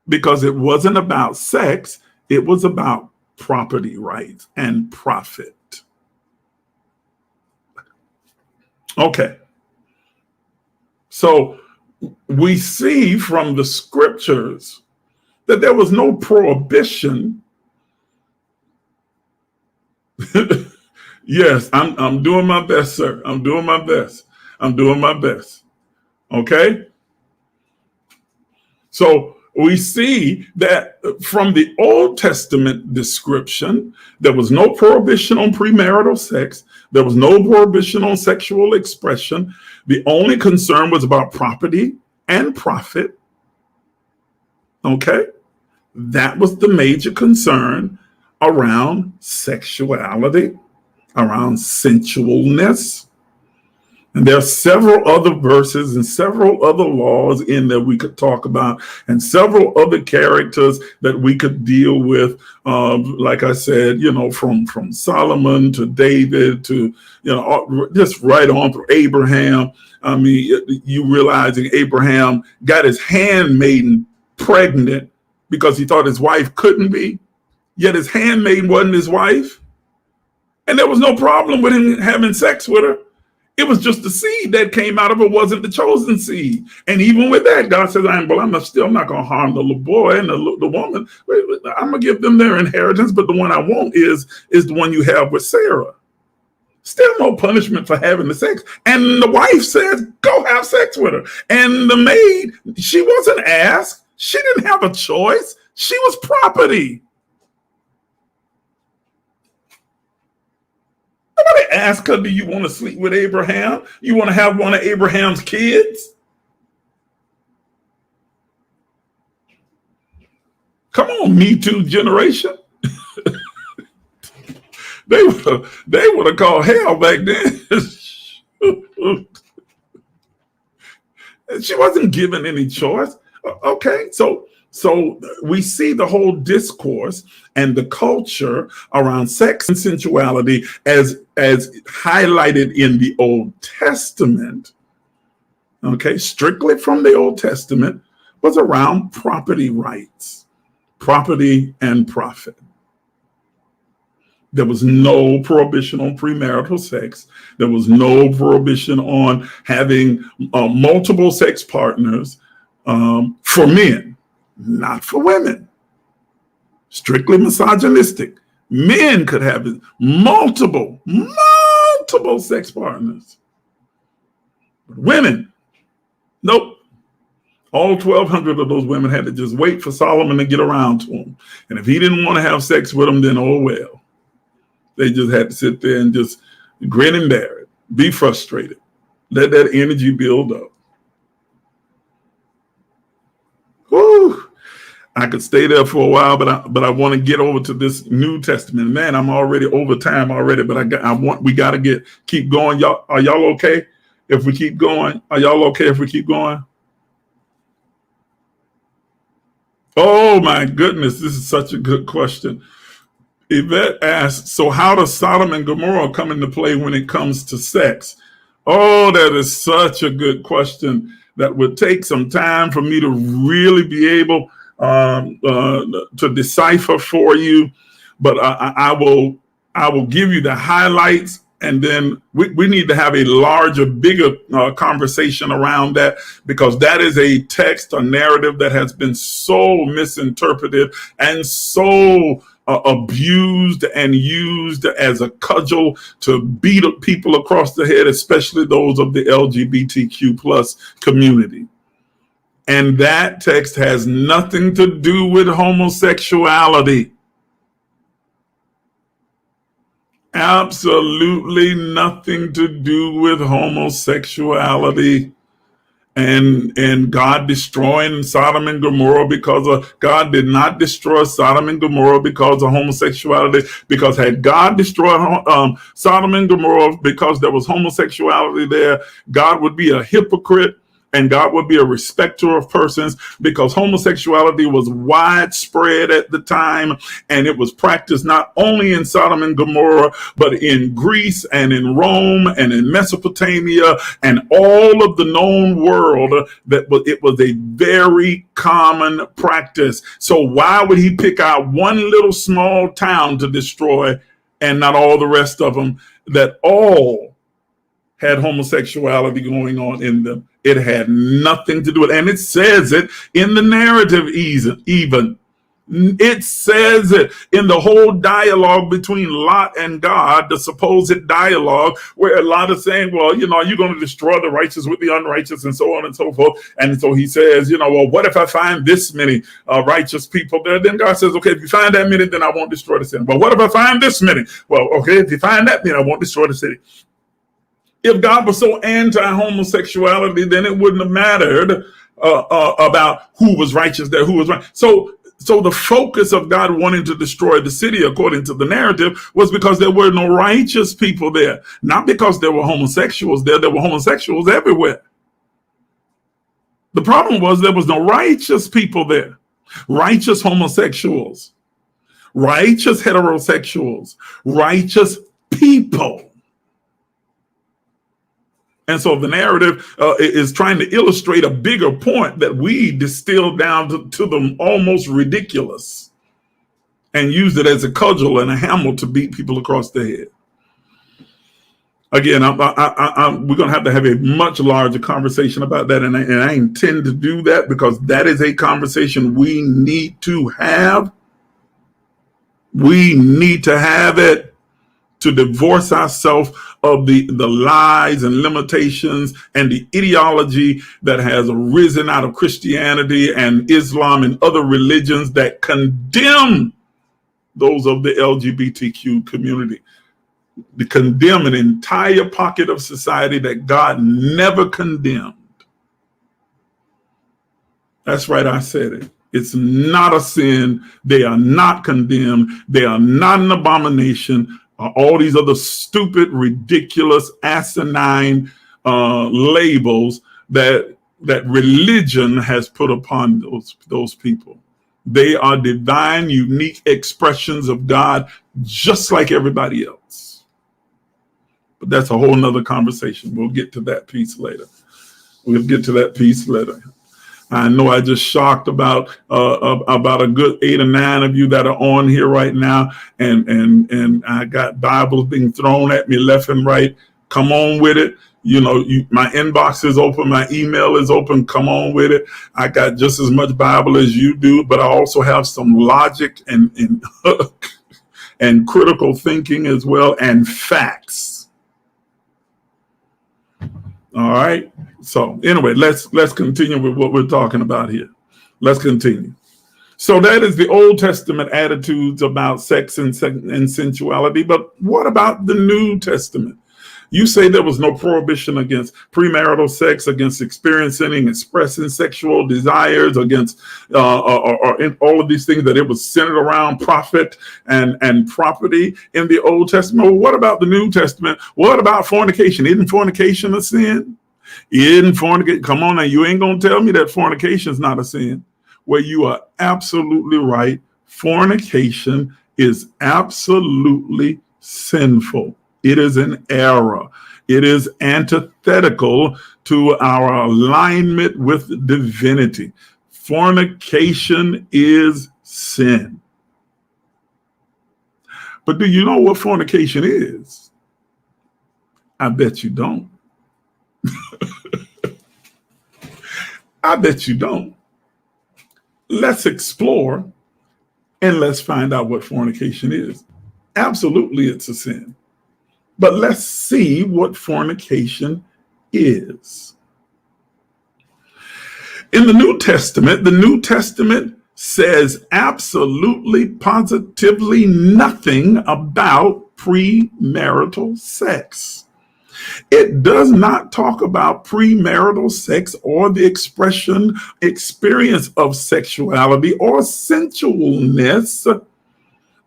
[SPEAKER 1] Because it wasn't about sex. It was about property rights and profit. Okay. So we see from the scriptures that there was no prohibition. Yes, I'm doing my best, sir. I'm doing my best. I'm doing my best. Okay. So we see that from the Old Testament description, there was no prohibition on premarital sex. There was no prohibition on sexual expression. The only concern was about property and profit. Okay? That was the major concern around sexuality, around sensualness. And there are several other verses and several other laws in there we could talk about, and several other characters that we could deal with. Like I said, from Solomon to David to, just right on through Abraham. I mean, you realizing Abraham got his handmaiden pregnant because he thought his wife couldn't be, yet his handmaiden wasn't his wife. And there was no problem with him having sex with her. It was just the seed that came out of it, wasn't the chosen seed. And even with that, God says, I'm still not going to harm the little boy and the woman. I'm going to give them their inheritance, but the one I want is the one you have with Sarah. Still no punishment for having the sex. And the wife says, go have sex with her. And the maid, she wasn't asked. She didn't have a choice. She was property. Nobody asked her, do you want to sleep with Abraham? You want to have one of Abraham's kids? Come on, Me Too generation. They would have called hell back then. She wasn't given any choice. Okay, so we see the whole discourse and the culture around sex and sensuality as highlighted in the Old Testament, okay, strictly from the Old Testament, was around property rights, property and profit. There was no prohibition on premarital sex. There was no prohibition on having multiple sex partners for men. Not for women. Strictly misogynistic. Men could have multiple sex partners. But women, nope. All 1,200 of those women had to just wait for Solomon to get around to them. And if he didn't want to have sex with them, then oh well. They just had to sit there and just grin and bear it. Be frustrated. Let that energy build up. Whew. I could stay there for a while, but I want to get over to this New Testament. Man, I'm already over time already, but we got to keep going. Are y'all okay if we keep going? Are y'all okay if we keep going? Oh my goodness, this is such a good question. Yvette asked, so how does Sodom and Gomorrah come into play when it comes to sex? Oh, that is such a good question that would take some time for me to really be able to decipher for you, but I will give you the highlights, and then we need to have a larger, bigger conversation around that, because that is a text, a narrative that has been so misinterpreted and so abused and used as a cudgel to beat up people across the head, especially those of the LGBTQ plus community. And that text has nothing to do with homosexuality. Absolutely nothing to do with homosexuality. And God destroying Sodom and Gomorrah God did not destroy Sodom and Gomorrah because of homosexuality, because had God destroyed Sodom and Gomorrah because there was homosexuality there, God would be a hypocrite. And God would be a respecter of persons, because homosexuality was widespread at the time, and it was practiced not only in Sodom and Gomorrah, but in Greece and in Rome and in Mesopotamia and all of the known world. It was a very common practice. So why would he pick out one little small town to destroy and not all the rest of them that all had homosexuality going on in them? It had nothing to do with it. And it says it in the narrative even. It says it in the whole dialogue between Lot and God, the supposed dialogue where Lot is saying, well, you're going to destroy the righteous with the unrighteous and so on and so forth. And so he says, well, what if I find this many righteous people there? Then God says, okay, if you find that many, then I won't destroy the city. Well, what if I find this many? Well, okay, if you find that many, I won't destroy the city. If God was so anti-homosexuality, then it wouldn't have mattered about who was righteous there, who was right. So the focus of God wanting to destroy the city, according to the narrative, was because there were no righteous people there. Not because there were homosexuals there. There were homosexuals everywhere. The problem was there was no righteous people there. Righteous homosexuals, righteous heterosexuals, righteous people. And so the narrative is trying to illustrate a bigger point that we distilled down to the almost ridiculous and used it as a cudgel and a hammer to beat people across the head. Again, we're going to have a much larger conversation about that. And I intend to do that because that is a conversation we need to have. We need to have it to divorce ourselves of the lies and limitations and the ideology that has arisen out of Christianity and Islam and other religions that condemn those of the LGBTQ community. They condemn an entire pocket of society that God never condemned. That's right, I said it. It's not a sin. They are not condemned. They are not an abomination. All these other stupid, ridiculous, asinine labels that religion has put upon those people. They are divine, unique expressions of God, just like everybody else. But that's a whole nother conversation. We'll get to that piece later. I know I just shocked about a good 8 or 9 of you that are on here right now, and I got Bibles being thrown at me left and right. Come on with it. My inbox is open, my email is open. Come on with it. I got just as much Bible as you do, but I also have some logic and and critical thinking as well, and facts. All right. So anyway, let's continue with what we're talking about here. Let's continue. So that is the Old Testament attitudes about sex and sensuality. But what about the New Testament? You say there was no prohibition against premarital sex, against experiencing and expressing sexual desires, against or in all of these things, that it was centered around profit and property in the Old Testament. Well, what about the New Testament? What about fornication? Isn't fornication a sin? Come on now, you ain't going to tell me that fornication is not a sin. Well, you are absolutely right. Fornication is absolutely sinful. It is an error. It is antithetical to our alignment with divinity. Fornication is sin. But do you know what fornication is? I bet you don't. I bet you don't. Let's explore and let's find out what fornication is. Absolutely, it's a sin. But let's see what fornication is. In the New Testament says absolutely, positively nothing about premarital sex. It does not talk about premarital sex or the experience of sexuality or sensualness.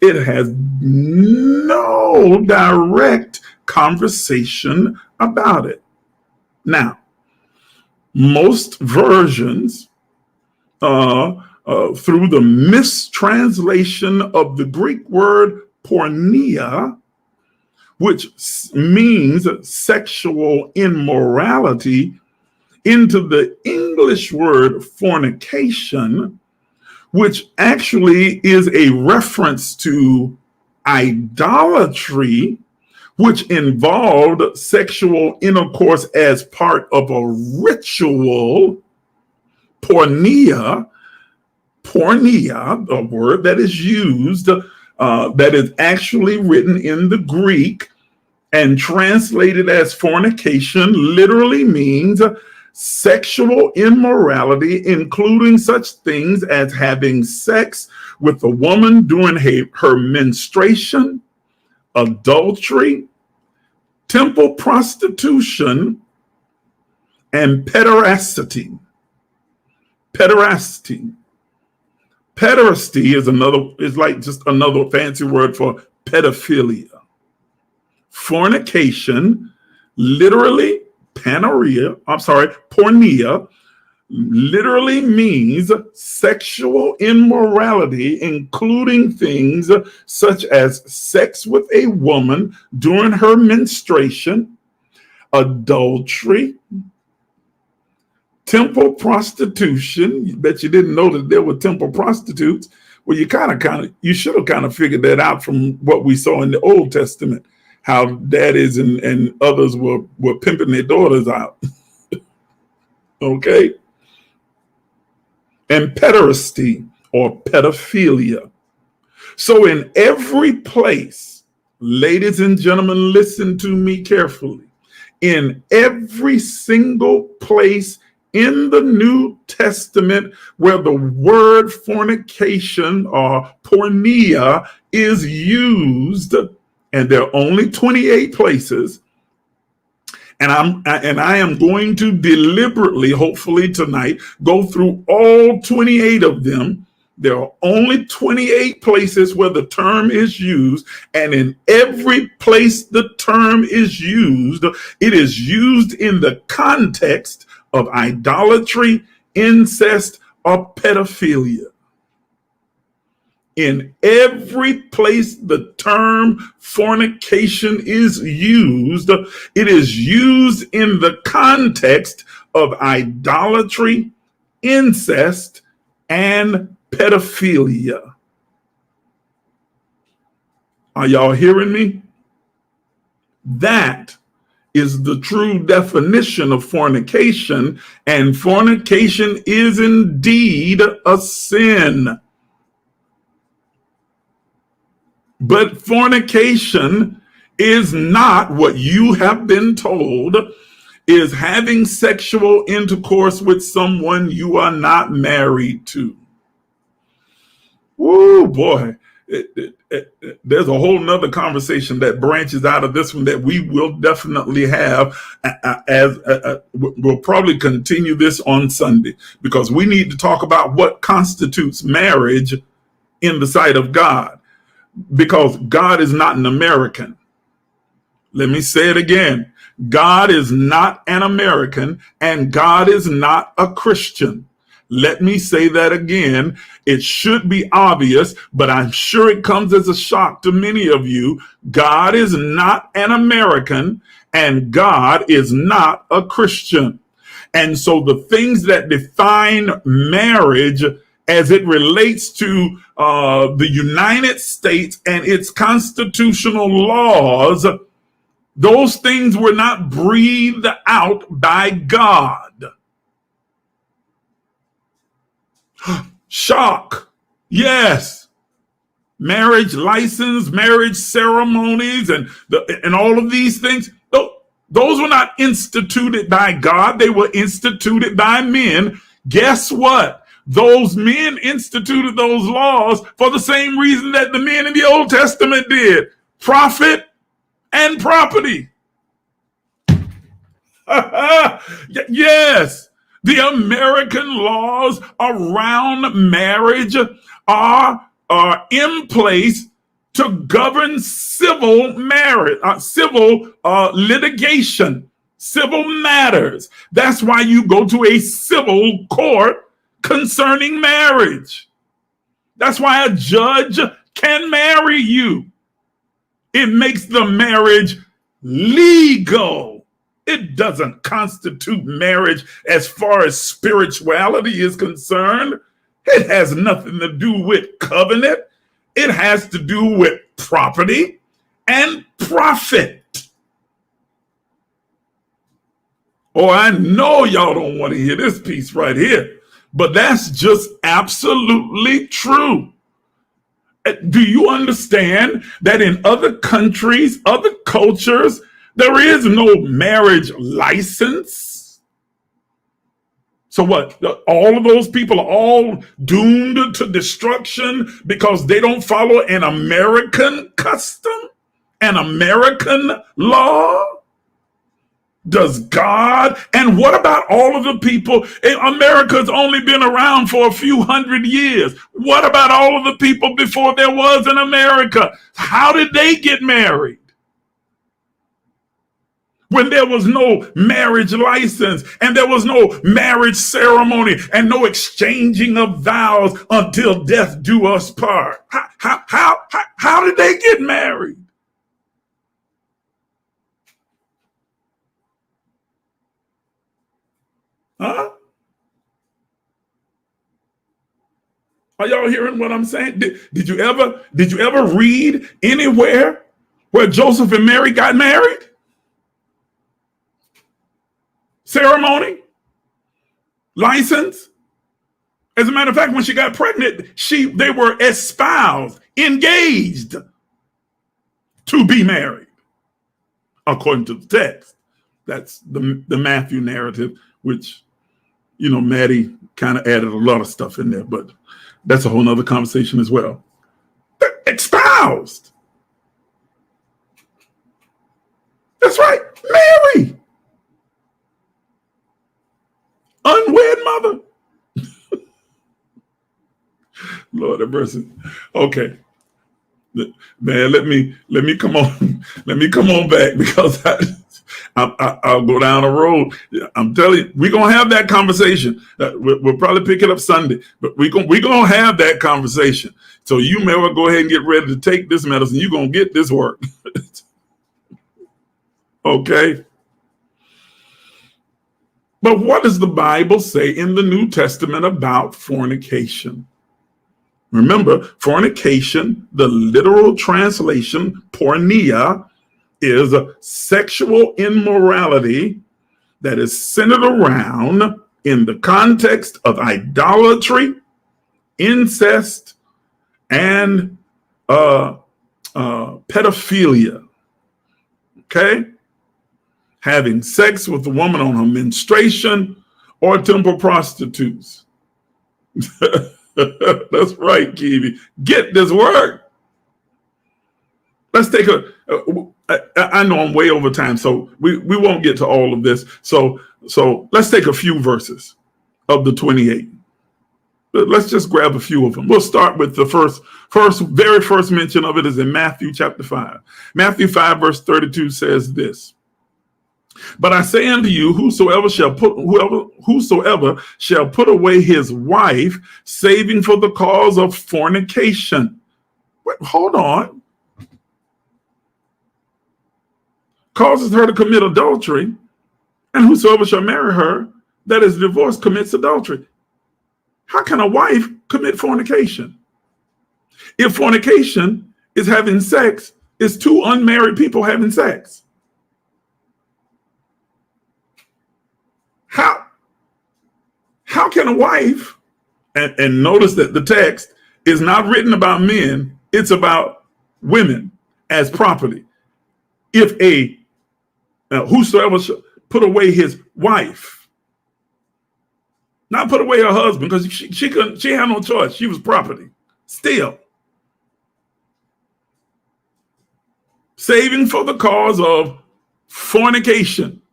[SPEAKER 1] It has no direct conversation about it. Now, most versions, through the mistranslation of the Greek word porneia, which means sexual immorality, into the English word fornication, which actually is a reference to idolatry, which involved sexual intercourse as part of a ritual. Porneia porneia, a word that is used, that is actually written in the Greek and translated as fornication, literally means sexual immorality, including such things as having sex with a woman during her menstruation, adultery, temple prostitution, and pederasty. Pederasty. Pederasty is like just another fancy word for pedophilia. Fornication, literally porneia, literally means sexual immorality, including things such as sex with a woman during her menstruation, adultery, temple prostitution. You bet you didn't know that there were temple prostitutes. Well, you should have kind of figured that out from what we saw in the Old Testament, how daddies and others were pimping their daughters out. Okay? And pederasty or pedophilia. So in every place, ladies and gentlemen, listen to me carefully. In every single place in the New Testament where the word fornication or porneia is used, and there are only 28 places, and I am going to deliberately, hopefully tonight, go through all 28 of them. There are only 28 places where the term is used, and in every place the term is used, it is used in the context of idolatry, incest, or pedophilia. In every place the term fornication is used, it is used in the context of idolatry, incest, and pedophilia. Are y'all hearing me? That is the true definition of fornication, and fornication is indeed a sin. But fornication is not what you have been told is having sexual intercourse with someone you are not married to. Woo, boy. There's a whole nother conversation that branches out of this one that we will definitely have we'll probably continue this on Sunday, because we need to talk about what constitutes marriage in the sight of God, because God is not an American. Let me say it again. God is not an American, and God is not a Christian. Let me say that again. It should be obvious, but I'm sure it comes as a shock to many of you. God is not an American, and God is not a Christian. And so the things that define marriage as it relates to the United States and its constitutional laws, those things were not breathed out by God. Shock. Yes. Marriage license, marriage ceremonies, and all of these things, those were not instituted by God. They were instituted by men. Guess what? Those men instituted those laws for the same reason that the men in the Old Testament did: profit and property. Yes. The American laws around marriage are in place to govern civil marriage, civil litigation, civil matters. That's why you go to a civil court concerning marriage. That's why a judge can marry you. It makes the marriage legal. It doesn't constitute marriage as far as spirituality is concerned. It has nothing to do with covenant. It has to do with property and profit. Oh, I know y'all don't want to hear this piece right here. But that's just absolutely true. Do you understand that in other countries, other cultures, there is no marriage license? So what? All of those people are all doomed to destruction because they don't follow an American custom, an American law? Does God? And what about all of the people? America's only been around for a few hundred years. What about all of the people before there was an America? How did they get married? When there was no marriage license and there was no marriage ceremony and no exchanging of vows until death do us part. How did they get married? Huh? Are y'all hearing what I'm saying? Did you ever read anywhere where Joseph and Mary got married? Ceremony? License? As a matter of fact, when she got pregnant, they were espoused, engaged to be married, according to the text. That's the Matthew narrative, which, Maddie kind of added a lot of stuff in there, but that's a whole nother conversation as well. They're espoused. That's right, Mary. Unwed mother. Lord have mercy. Okay. Man, let me come on. Let me come on back because I'll go down the road. I'm telling you, we're gonna have that conversation. We'll probably pick it up Sunday, but we're gonna have that conversation. So you may well go ahead and get ready to take this medicine. You're gonna get this work. Okay. But what does the Bible say in the New Testament about fornication? Remember, fornication, the literal translation, porneia, is a sexual immorality that is centered around, in the context of idolatry, incest, and pedophilia. Okay? Having sex with a woman on her menstruation or temple prostitutes. That's right, Kiwi. Get this work. Let's take I know I'm way over time, so we won't get to all of this. So let's take a few verses of the 28. Let's just grab a few of them. We'll start with the very first mention of it is in Matthew chapter 5. Matthew 5 verse 32 says this. But I say unto you, whosoever shall put away his wife, saving for the cause of fornication. Wait, hold on. Causes her to commit adultery, and whosoever shall marry her that is divorced commits adultery. How can a wife commit fornication? If fornication is having sex, it's two unmarried people having sex. How can a wife, and notice that the text is not written about men, it's about women as property. If whosoever shall put away his wife, not put away her husband, because she had no choice. She was property. Still. Saving for the cause of fornication.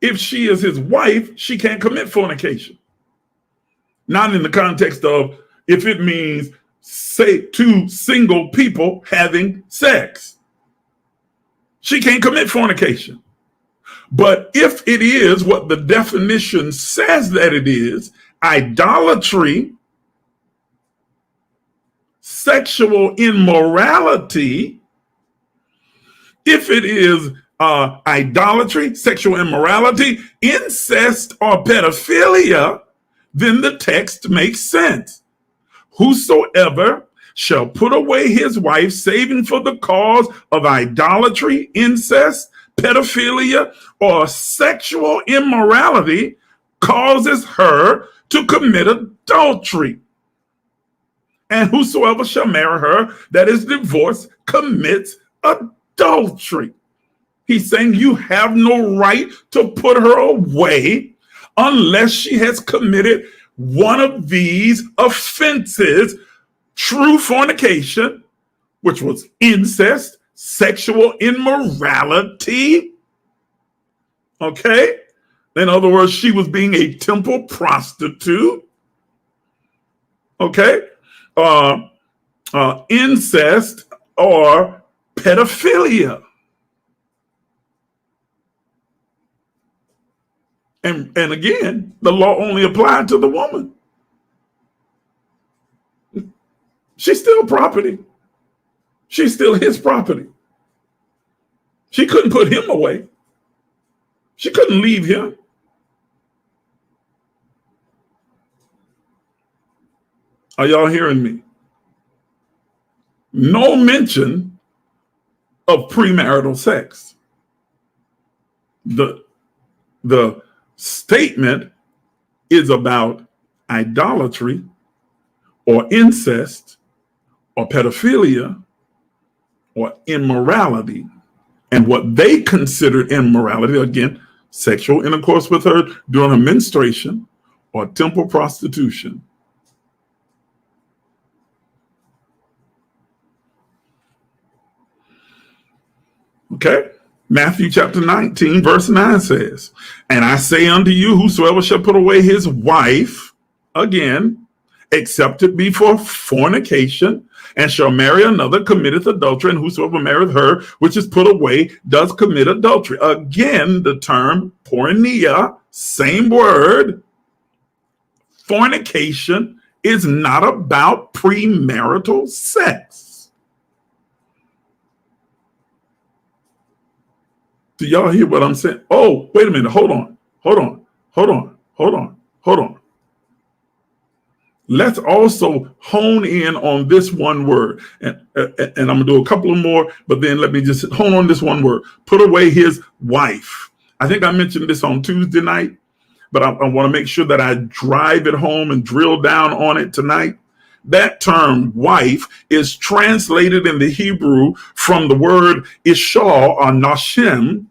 [SPEAKER 1] If she is his wife, she can't commit fornication. Not in the context of if it means, say, two single people having sex. She can't commit fornication. But if it is what the definition says that it is, idolatry, sexual immorality, if it is idolatry, sexual immorality, incest, or pedophilia, then the text makes sense. Whosoever shall put away his wife, saving for the cause of idolatry, incest, pedophilia, or sexual immorality, causes her to commit adultery. And whosoever shall marry her that is divorced commits adultery. He's saying you have no right to put her away unless she has committed one of these offenses: true fornication, which was incest, sexual immorality. Okay? In other words, she was being a temple prostitute. Okay? Incest or pedophilia. And again, the law only applied to the woman. She's still property. She's still his property. She couldn't put him away. She couldn't leave him. Are y'all hearing me? No mention of premarital sex. The statement is about idolatry or incest or pedophilia or immorality, and what they considered immorality, again, sexual intercourse with her during her menstruation or temple prostitution. Okay? Matthew chapter 19, verse 9 says, "And I say unto you, whosoever shall put away his wife," again, "except it be for fornication, and shall marry another, committeth adultery, and whosoever marrieth her which is put away does commit adultery." Again, the term porneia, same word. Fornication is not about premarital sex. Do y'all hear what I'm saying? Oh, wait a minute. Hold on. Let's also hone in on this one word. And I'm going to do a couple of more, but then let me just hone on this one word. Put away his wife. I think I mentioned this on Tuesday night, but I want to make sure that I drive it home and drill down on it tonight. That term wife is translated in the Hebrew from the word isha or nashim,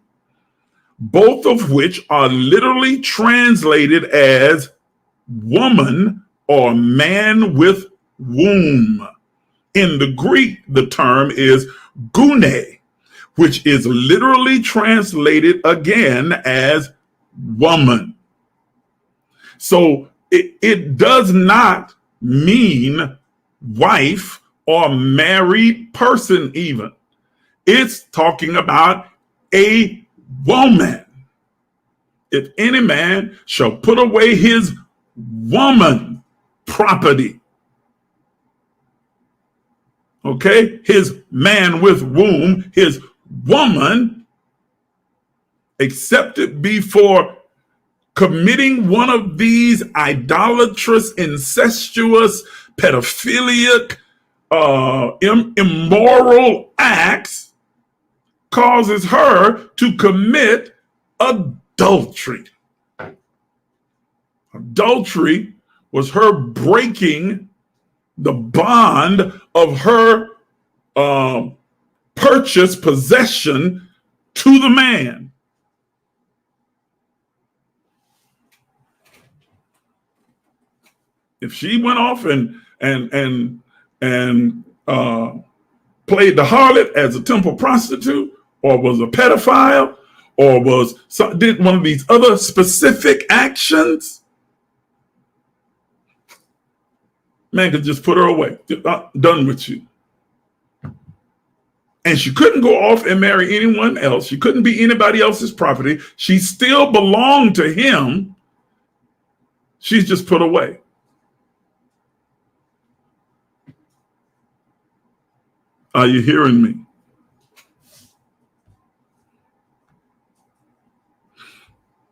[SPEAKER 1] both of which are literally translated as woman or man with womb. In the Greek, the term is gune, which is literally translated again as woman. So it does not mean wife or married person even. It's talking about a woman. If any man shall put away his woman property, okay, his man with womb, his woman, except it be for committing one of these idolatrous, incestuous, pedophilic, immoral acts, causes her to commit adultery. Adultery was her breaking the bond of her purchase possession to the man. If she went off and played the harlot as a temple prostitute, or was a pedophile, or did one of these other specific actions, man could just put her away. Done with you. And she couldn't go off and marry anyone else. She couldn't be anybody else's property. She still belonged to him. She's just put away. Are you hearing me?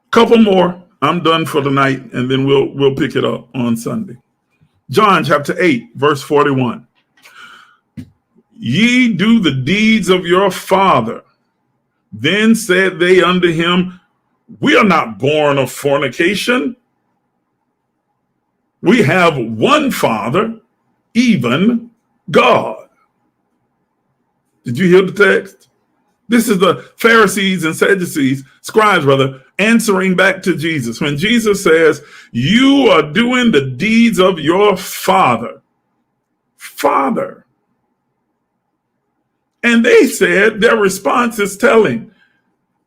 [SPEAKER 1] Couple more. I'm done for the night, and then we'll pick it up on Sunday. John chapter 8, verse 41. "Ye do the deeds of your father. Then said they unto him, We are not born of fornication, We have one Father, even God. Did you hear the text? This is the Pharisees and Sadducees, scribes, rather, answering back to Jesus. When Jesus says, you are doing the deeds of your father. Father. And they said, their response is telling.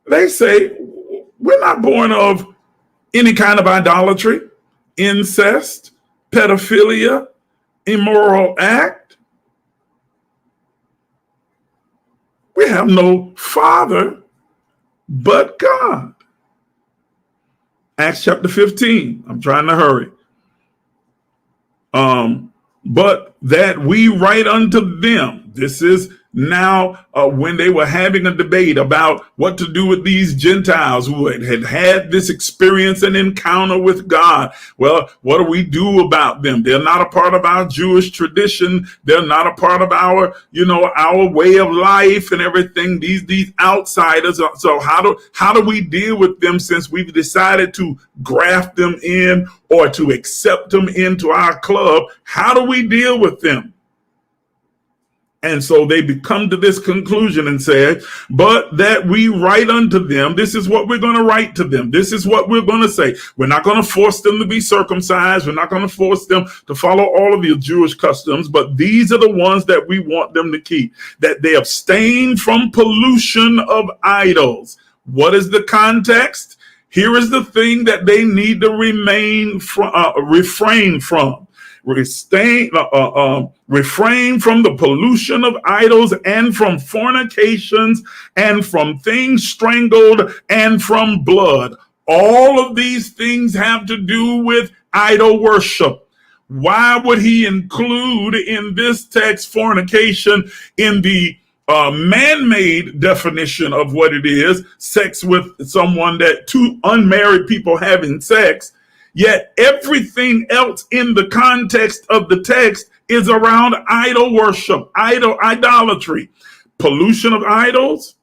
[SPEAKER 1] They say, we're not born of any kind of idolatry, incest, pedophilia, immoral act. We have no father but God. Acts chapter 15. I'm trying to hurry. But that we write unto them. This is now when they were having a debate about what to do with these Gentiles who had this experience and encounter with God. Well, what do we do about them? They're not a part of our Jewish tradition. They're not a part of our, our way of life and everything. These outsiders. So how do we deal with them since we've decided to graft them in or to accept them into our club? How do we deal with them? And so they come to this conclusion and said, but that we write unto them, this is what we're going to write to them. This is what we're going to say. We're not going to force them to be circumcised. We're not going to force them to follow all of your Jewish customs, but these are the ones that we want them to keep, that they abstain from pollution of idols. What is the context? Here is the thing that they need to refrain from. Refrain from the pollution of idols and from fornications and from things strangled and from blood. All of these things have to do with idol worship. Why would he include in this text fornication in the man-made definition of what it is, sex with someone, that two unmarried people having sex? Yet everything else in the context of the text is around idol worship, idolatry, pollution of idols,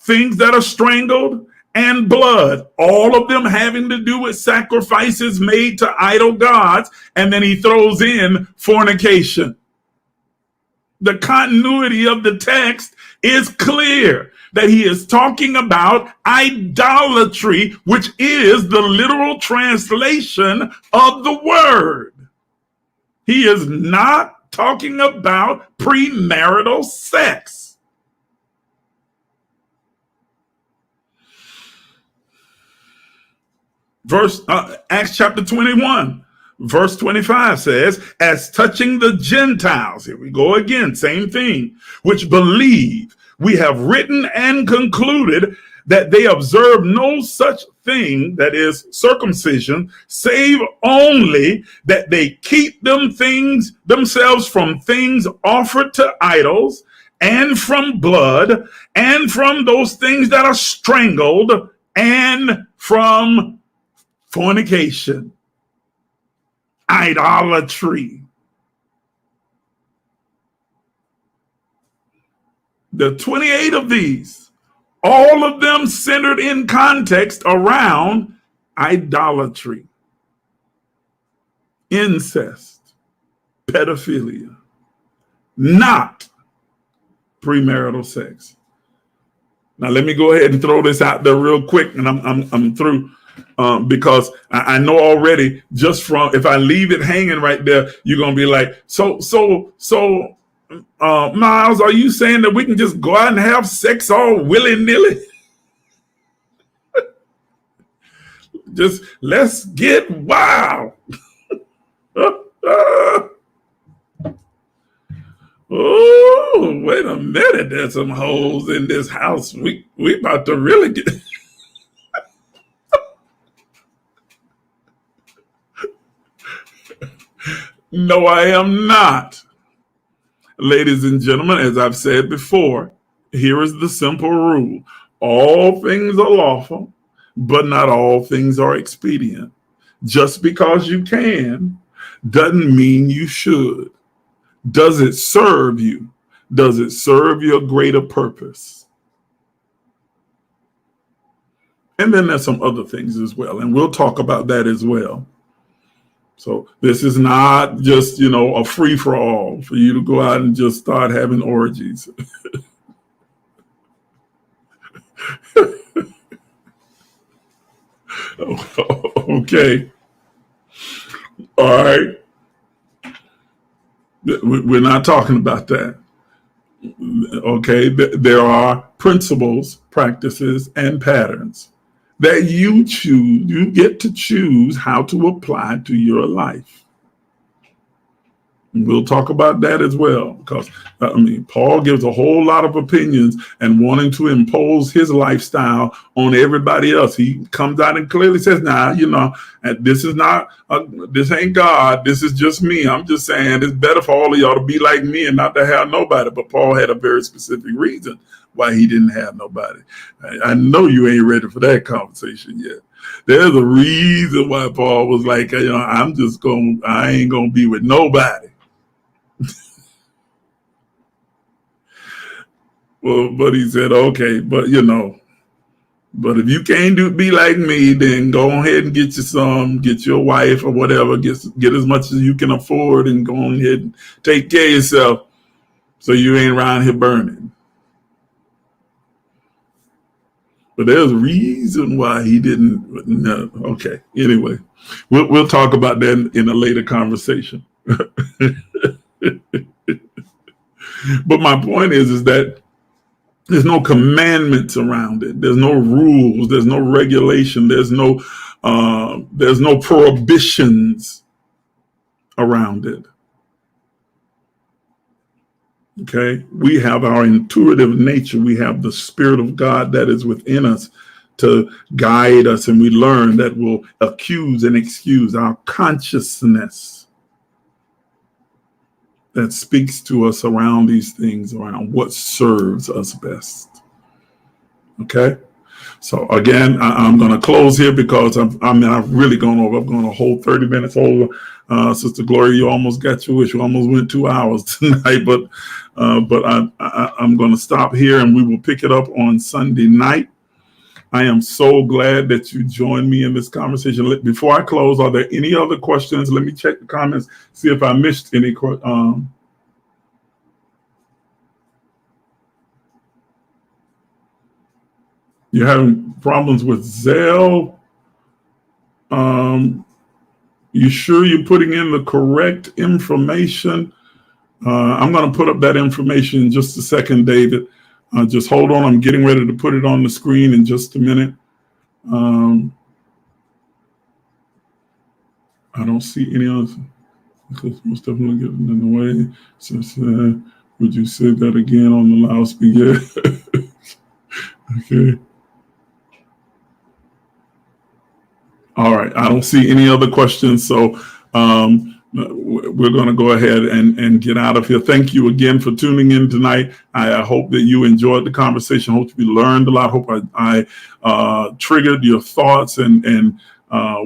[SPEAKER 1] things that are strangled, and blood, all of them having to do with sacrifices made to idol gods. And then he throws in fornication. The continuity of the text is clear that he is talking about idolatry, which is the literal translation of the word. He is not talking about premarital sex. Acts chapter 21. Verse 25 says, as touching the Gentiles, here we go again, same thing, which believe, we have written and concluded that they observe no such thing, that is circumcision, save only that they keep themselves from things offered to idols, and from blood, and from those things that are strangled, and from fornication. Idolatry. The 28 of these, all of them centered in context around idolatry, incest, pedophilia, not premarital sex. Now let me go ahead and throw this out there real quick, and I'm through. Because I know already, just from, if I leave it hanging right there, you're going to be like, so, Miles, are you saying that we can just go out and have sex all willy-nilly? Just let's get wild. Oh, wait a minute. There's some holes in this house. We about to really get... No, I am not. Ladies and gentlemen, as I've said before, here is the simple rule. All things are lawful, but not all things are expedient. Just because you can doesn't mean you should. Does it serve you? Does it serve your greater purpose? And then there's some other things as well, and we'll talk about that as well. So this is not just, a free for all for you to go out and just start having orgies. Okay. All right. We're not talking about that. Okay. There are principles, practices, and patterns that you choose. You get to choose how to apply to your life. We'll talk about that as well, because Paul gives a whole lot of opinions and wanting to impose his lifestyle on everybody else. He comes out and clearly says, this is not, this ain't God. This is just me. I'm just saying it's better for all of y'all to be like me and not to have nobody. But Paul had a very specific reason why he didn't have nobody. I know you ain't ready for that conversation yet. There's a reason why Paul was like, I ain't going to be with nobody. Well, but he said, okay, but but if you can't be like me, then go ahead and get your wife or whatever, get as much as you can afford and go ahead and take care of yourself so you ain't around here burning. But there's a reason why he didn't. No, okay, anyway, we'll talk about that in a later conversation. But my point is that there's no commandments around it. There's no rules. There's no regulation. There's no prohibitions around it. Okay. We have our intuitive nature. We have the Spirit of God that is within us to guide us, and we learn that will accuse and excuse our consciousness that speaks to us around these things, around what serves us best. Okay. So again, I'm going to close here because I've really gone over. I'm going to hold 30 minutes over. Sister Gloria, you almost got your wish. You almost went 2 hours tonight, but I'm going to stop here and we will pick it up on Sunday night. I am so glad that you joined me in this conversation. Before I close, are there any other questions? Let me check the comments, see if I missed any. You're having problems with Zelle. You sure you're putting in the correct information? I'm going to put up that information in just a second, David. Just hold on. I'm getting ready to put it on the screen in just a minute. I don't see any other. Most definitely getting in the way. So, would you say that again on the loudspeaker? Okay. All right. I don't see any other questions. So we're going to go ahead and get out of here. Thank you again for tuning in tonight. I hope that you enjoyed the conversation. Hope you learned a lot. Hope I triggered your thoughts and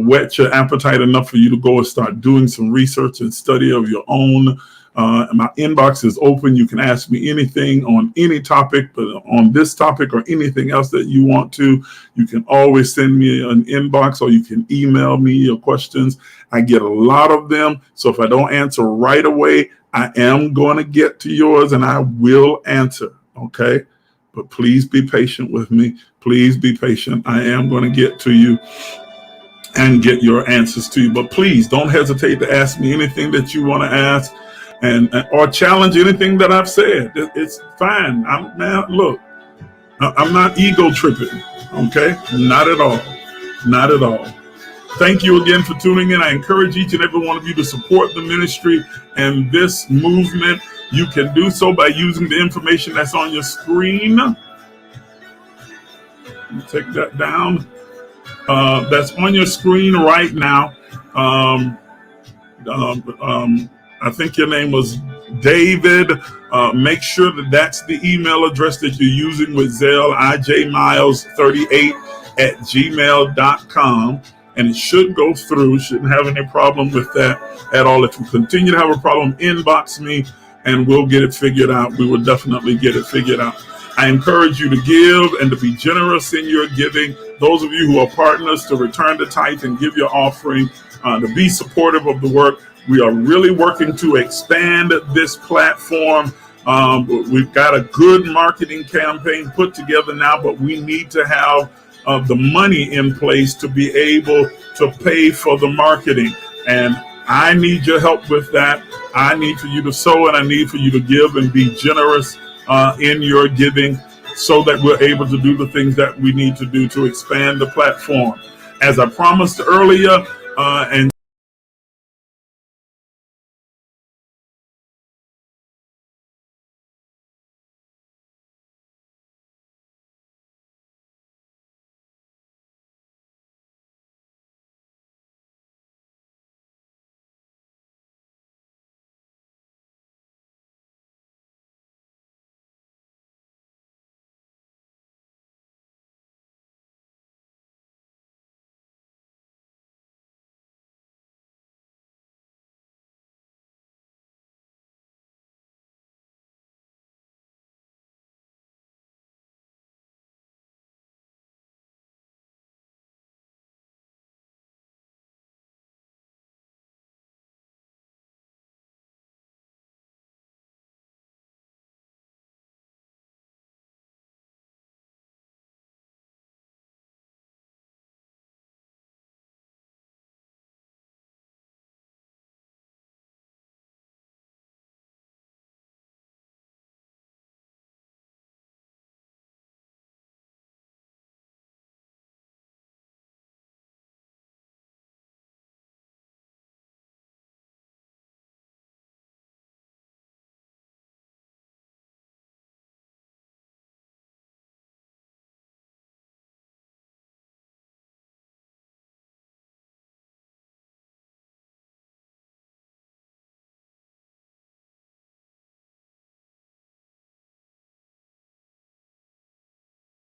[SPEAKER 1] whet your appetite enough for you to go and start doing some research and study of your own. My inbox is open. You can ask me anything on any topic, but on this topic or anything else that you want to, you can always send me an inbox or you can email me your questions. I get a lot of them. So if I don't answer right away, I am going to get to yours and I will answer. Okay. But please be patient with me. Please be patient. I am going to get to you and get your answers to you. But please don't hesitate to ask me anything that you want to ask. Or challenge anything that I've said. It's fine. I'm not ego tripping. Okay, not at all. Not at all. Thank you again for tuning in. I encourage each and every one of you to support the ministry and this movement. You can do so by using the information that's on your screen. Let me take that down. That's on your screen right now. I think your name was David. Make sure that that's the email address that you're using with Zelle, ijmiles38@gmail.com. And it should go through. Shouldn't have any problem with that at all. If you continue to have a problem, inbox me and we'll get it figured out. We will definitely get it figured out. I encourage you to give and to be generous in your giving. Those of you who are partners, to return the tithe and give your offering. to be supportive of the work. We are really working to expand this platform. We've got a good marketing campaign put together now, but we need to have the money in place to be able to pay for the marketing. And I need your help with that. I need for you to sow, and I need for you to give and be generous in your giving, so that we're able to do the things that we need to do to expand the platform. As I promised earlier, and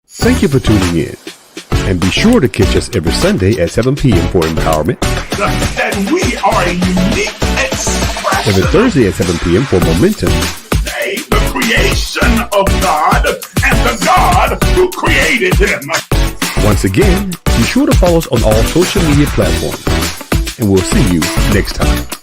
[SPEAKER 2] Thank you for tuning in. And be sure to catch us every Sunday at 7 p.m. for empowerment.
[SPEAKER 1] that we are a unique expression.
[SPEAKER 2] Every Thursday at 7 p.m. for momentum.
[SPEAKER 1] The creation of God and the God who created him.
[SPEAKER 2] Once again, be sure to follow us on all social media platforms. And we'll see you next time.